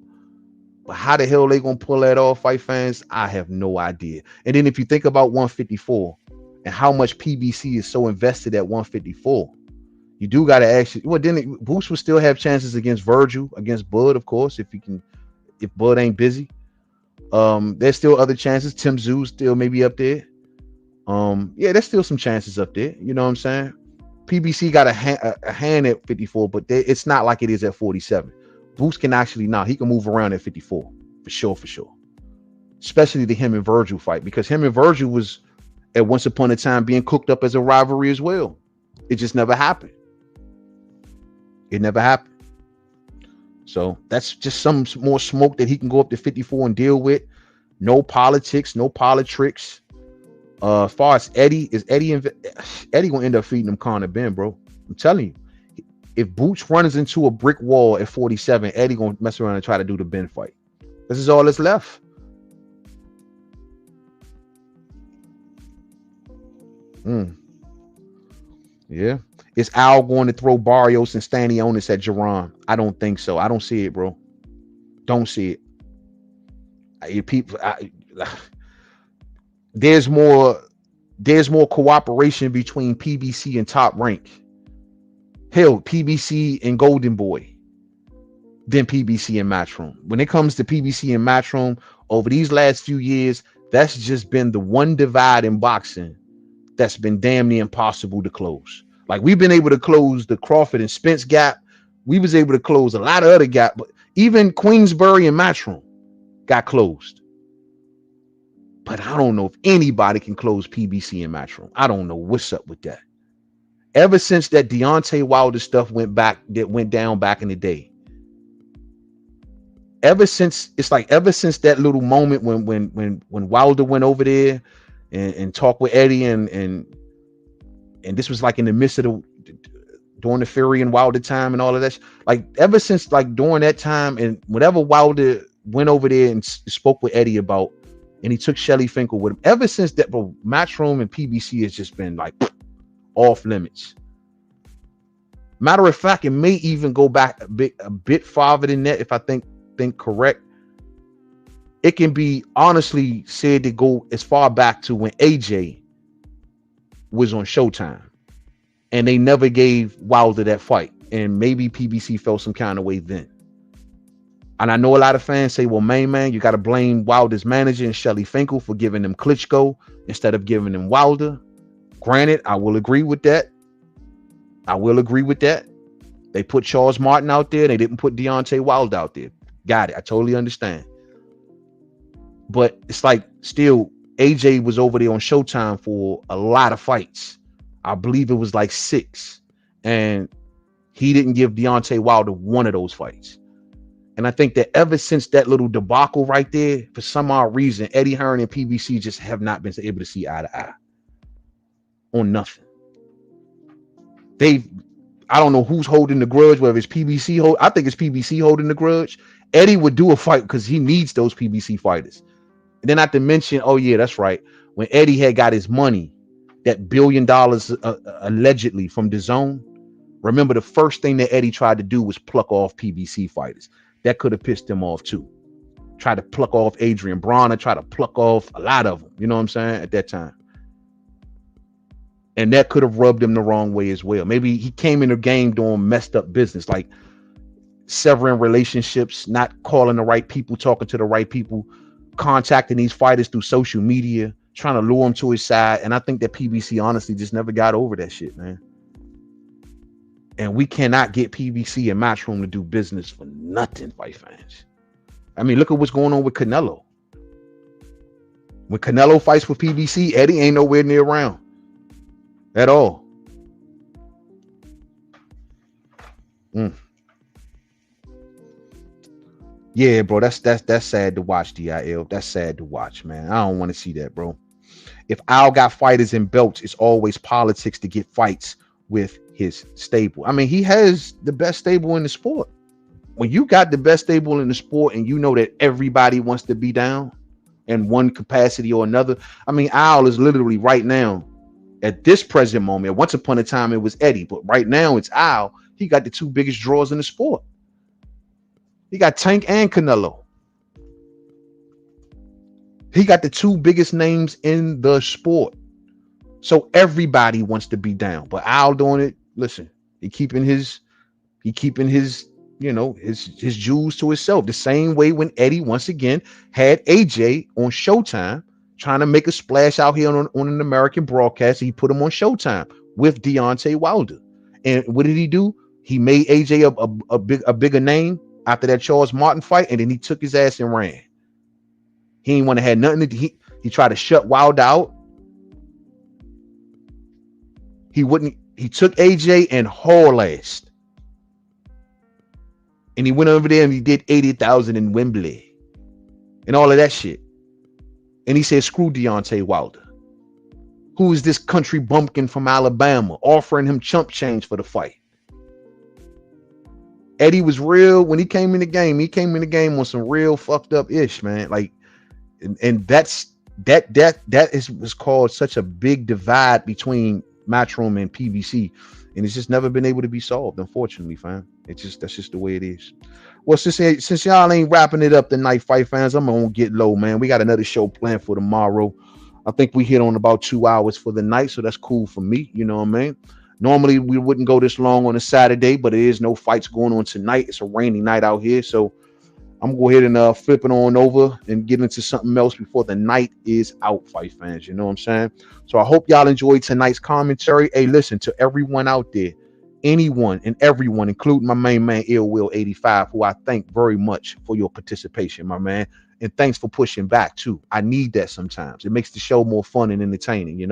but how the hell they going to pull that off, fight fans? I have no idea. And then if you think about 154 and how much PBC is so invested at 154, you do got to actually, well, then Boots will still have chances against Virgil, against Bud, of course, if Bud ain't busy. There's still other chances. Tim Zoo's still maybe up there. Yeah, there's still some chances up there. You know what I'm saying? PBC got a hand at 54, but it's not like it is at 47. Boots can actually, he can move around at 54 for sure. Especially the him and Virgil fight, because him and Virgil was at once upon a time being cooked up as a rivalry as well. It just never happened. It never happened. So that's just some more smoke that he can go up to 54 and deal with. No politics, no politricks. As far as Eddie gonna end up feeding him Conor Ben, bro. I'm telling you, if Boots runs into a brick wall at 47, Eddie gonna mess around and try to do the Ben fight. This is all that's left. Yeah. Is Al going to throw Barrios and Stanionis at Jaron? I don't think so. I don't see it, bro. Don't see it. There's more cooperation between PBC and Top Rank. Hell, PBC and Golden Boy than PBC and Matchroom. When it comes to PBC and Matchroom, over these last few years, that's just been the one divide in boxing that's been damn near impossible to close. Like, we've been able to close the Crawford and Spence gap. We was able to close a lot of other gap, but even Queensbury and Matchroom got closed. But I don't know if anybody can close PBC and Matchroom. I don't know what's up with that. Ever since that Deontay Wilder stuff went down back in the day, ever since that little moment when Wilder went over there and talked with Eddie and this was like in the midst of the during the Fury and Wilder time and all of that. Like ever since like during that time and whenever Wilder went over there and spoke with Eddie about, and he took Shelly Finkel with him. Ever since that, bro, Matchroom and PBC has just been like off limits. Matter of fact, it may even go back a bit farther than that if I think correct. It can be honestly said to go as far back to when AJ was on Showtime and they never gave Wilder that fight, and maybe PBC felt some kind of way then. And I know a lot of fans say, well, man, you got to blame Wilder's manager and Shelly Finkel for giving them Klitschko instead of giving them Wilder. Granted, I will agree with that. They put Charles Martin out there. They didn't put Deontay Wilder out there. Got it. I totally understand. But it's like still AJ was over there on Showtime for a lot of fights. I believe it was like 6. And he didn't give Deontay Wilder one of those fights. And I think that ever since that little debacle right there, for some odd reason, Eddie Hearn and PBC just have not been able to see eye to eye on nothing. I don't know who's holding the grudge, whether it's PBC. I think it's PBC holding the grudge. Eddie would do a fight because he needs those PBC fighters. And then not to mention, oh yeah, that's right. When Eddie had got his money, that $1 billion allegedly from DAZN, remember the first thing that Eddie tried to do was pluck off PBC fighters. That could have pissed him off too. Tried to pluck off Adrian Bronner, tried to pluck off a lot of them. You know what I'm saying? At that time. And that could have rubbed him the wrong way as well. Maybe he came in the game doing messed up business, like severing relationships, not calling the right people, talking to the right people, contacting these fighters through social media, trying to lure them to his side. And I think that PBC honestly just never got over that shit, man. And we cannot get PBC and Matchroom to do business for nothing, fight fans. I mean, look at what's going on with Canelo. When Canelo fights with PBC, Eddie ain't nowhere near around at all. Yeah, bro, that's sad to watch, DIL. That's sad to watch, man. I don't want to see that, bro. If Al got fighters and belts, it's always politics to get fights with his stable. I mean, he has the best stable in the sport. When you got the best stable in the sport and you know that everybody wants to be down in one capacity or another. I mean, Al is literally right now at this present moment. Once upon a time it was Eddie, but right now it's Al. He got the 2 biggest draws in the sport. He got Tank and Canelo. He got the 2 biggest names in the sport. So everybody wants to be down, but Al doing it. Listen, he keeping his, you know, his jewels to himself. The same way when Eddie once again had AJ on Showtime, trying to make a splash out here on an American broadcast. He put him on Showtime with Deontay Wilder, and what did he do? He made AJ a bigger name after that Charles Martin fight, and then he took his ass and ran. He ain't want to have nothing to. He tried to shut Wilder out. He wouldn't. He took AJ and haul ass. And he went over there and he did 80,000 in Wembley and all of that shit. And he said, screw Deontay Wilder. Who is this country bumpkin from Alabama offering him chump change for the fight? Eddie was real when he came in the game. He came in the game on some real fucked up ish, man. Like, and that was called such a big divide between Matchroom and PBC, and it's just never been able to be solved, unfortunately, fam. That's just the way it is. Well, since y'all ain't wrapping it up tonight, fight fans, I'm gonna get low, man. We got another show planned for tomorrow. I think we hit on about 2 hours for the night, so that's cool for me. You know what I mean? Normally we wouldn't go this long on a Saturday, but there is no fights going on tonight. It's a rainy night out here, so I'm gonna go ahead and flip it on over and get into something else before the night is out, fight fans. You know what I'm saying? So I hope y'all enjoyed tonight's commentary. Hey, listen, to everyone out there, anyone and everyone, including my main man, Ill Will 85, who I thank very much for your participation, my man. And thanks for pushing back too. I need that sometimes. It makes the show more fun and entertaining.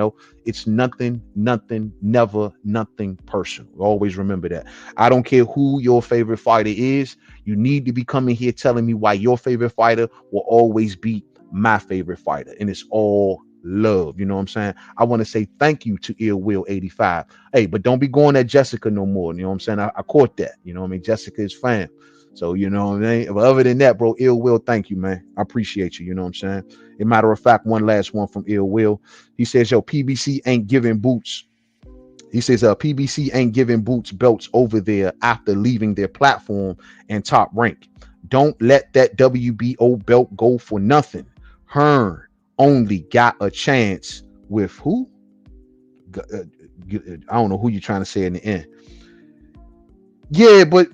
It's nothing, never, nothing personal. Always remember that. I don't care who your favorite fighter is. You need to be coming here telling me why your favorite fighter will always be my favorite fighter. And it's all love. You know what I'm saying? I want to say thank you to Ill Will 85. Hey, but don't be going at Jessica no more. You know what I'm saying? I caught that. You know what I mean? Jessica is fam. So, you know what I mean? But other than that, bro, Ill Will, thank you, man. I appreciate you. You know what I'm saying? As a matter of fact, one last one from Ill Will. He says, yo, PBC ain't giving Boots. He says, PBC ain't giving Boots belts over there after leaving their platform and top rank. Don't let that WBO belt go for nothing. Hearn only got a chance with who? I don't know who you're trying to say in the end. Yeah, but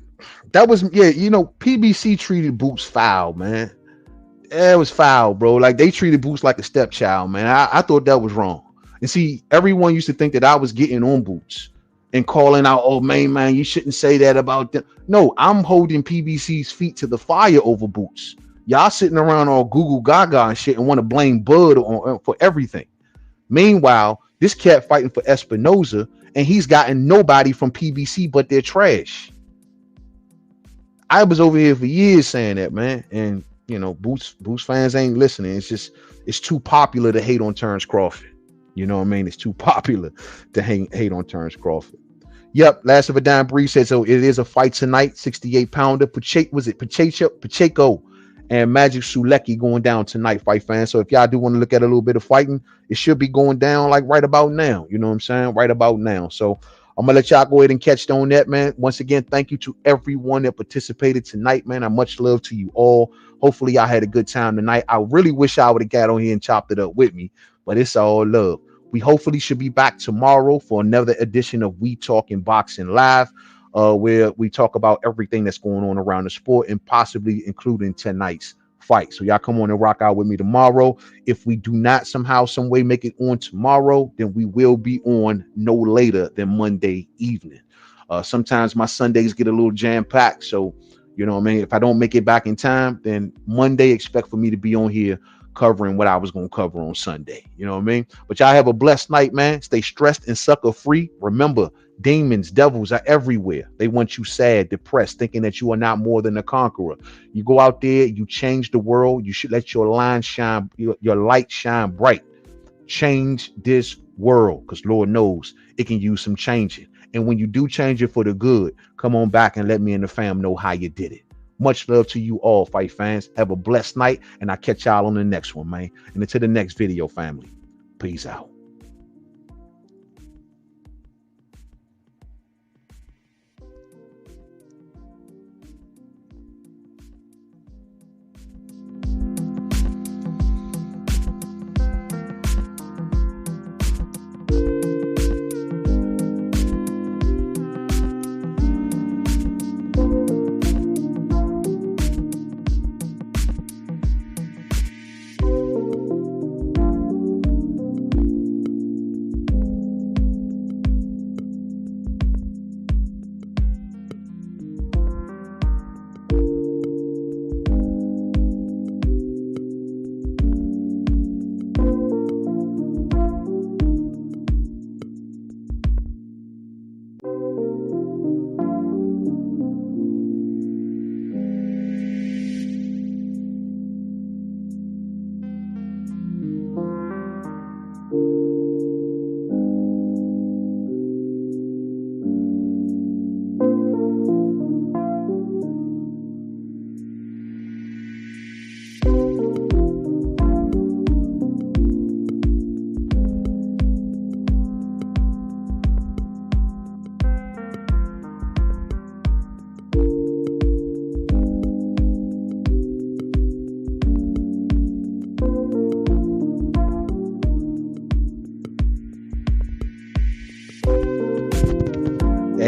that was, PBC treated Boots foul, man. It was foul, bro. Like, they treated Boots like a stepchild, man. I thought that was wrong. And see, everyone used to think that I was getting on Boots and calling out, oh, man, you shouldn't say that about them. No, I'm holding PBC's feet to the fire over Boots. Y'all sitting around all Google Gaga and shit and want to blame Bud for everything. Meanwhile, this cat fighting for Espinoza, and he's gotten nobody from PBC but their trash. I was over here for years saying that, man. And, Boots fans ain't listening. It's too popular to hate on Terrence Crawford. You know what I mean? It's too popular to hate on Terrence Crawford. Yep, Last of a Dime Breeze said, so it is a fight tonight, 68-pounder. Pacheco and Magic Sulecki going down tonight, fight fans. So if y'all do want to look at a little bit of fighting, it should be going down like right about now. You know what I'm saying? Right about now. So I'm going to let y'all go ahead and catch on that, man. Once again, thank you to everyone that participated tonight, man. I much love to you all. Hopefully y'all had a good time tonight. I really wish I would have got on here and chopped it up with me, but it's all love. We hopefully should be back tomorrow for another edition of We Talking Boxing Live, where we talk about everything that's going on around the sport and possibly including tonight's fight. So y'all come on and rock out with me tomorrow. If we do not somehow, some way make it on tomorrow, then we will be on no later than Monday evening. Sometimes my Sundays get a little jam-packed. So, you know what I mean? If I don't make it back in time, then Monday expect for me to be on here covering what I was going to cover on Sunday. You know what I mean? But y'all have a blessed night, man. Stay stressed and sucker free. Remember, demons, devils are everywhere. They want you sad, depressed, thinking that you are not more than a conqueror. You go out there, you change the world. You should let your light shine bright. Change this world, because Lord knows it can use some changing. And when you do change it for the good, come on back and let me and the fam know how you did it. Much love to you all, fight fans. Have a blessed night, and I'll catch y'all on the next one, man. And until the next video, family. Peace out.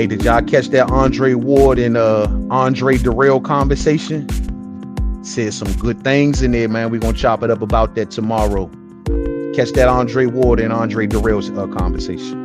Hey, did y'all catch that Andre Ward and Andre Darrell conversation? Said some good things in there, man. We're going to chop it up about that tomorrow. Catch that Andre Ward and Andre Darrell's conversation.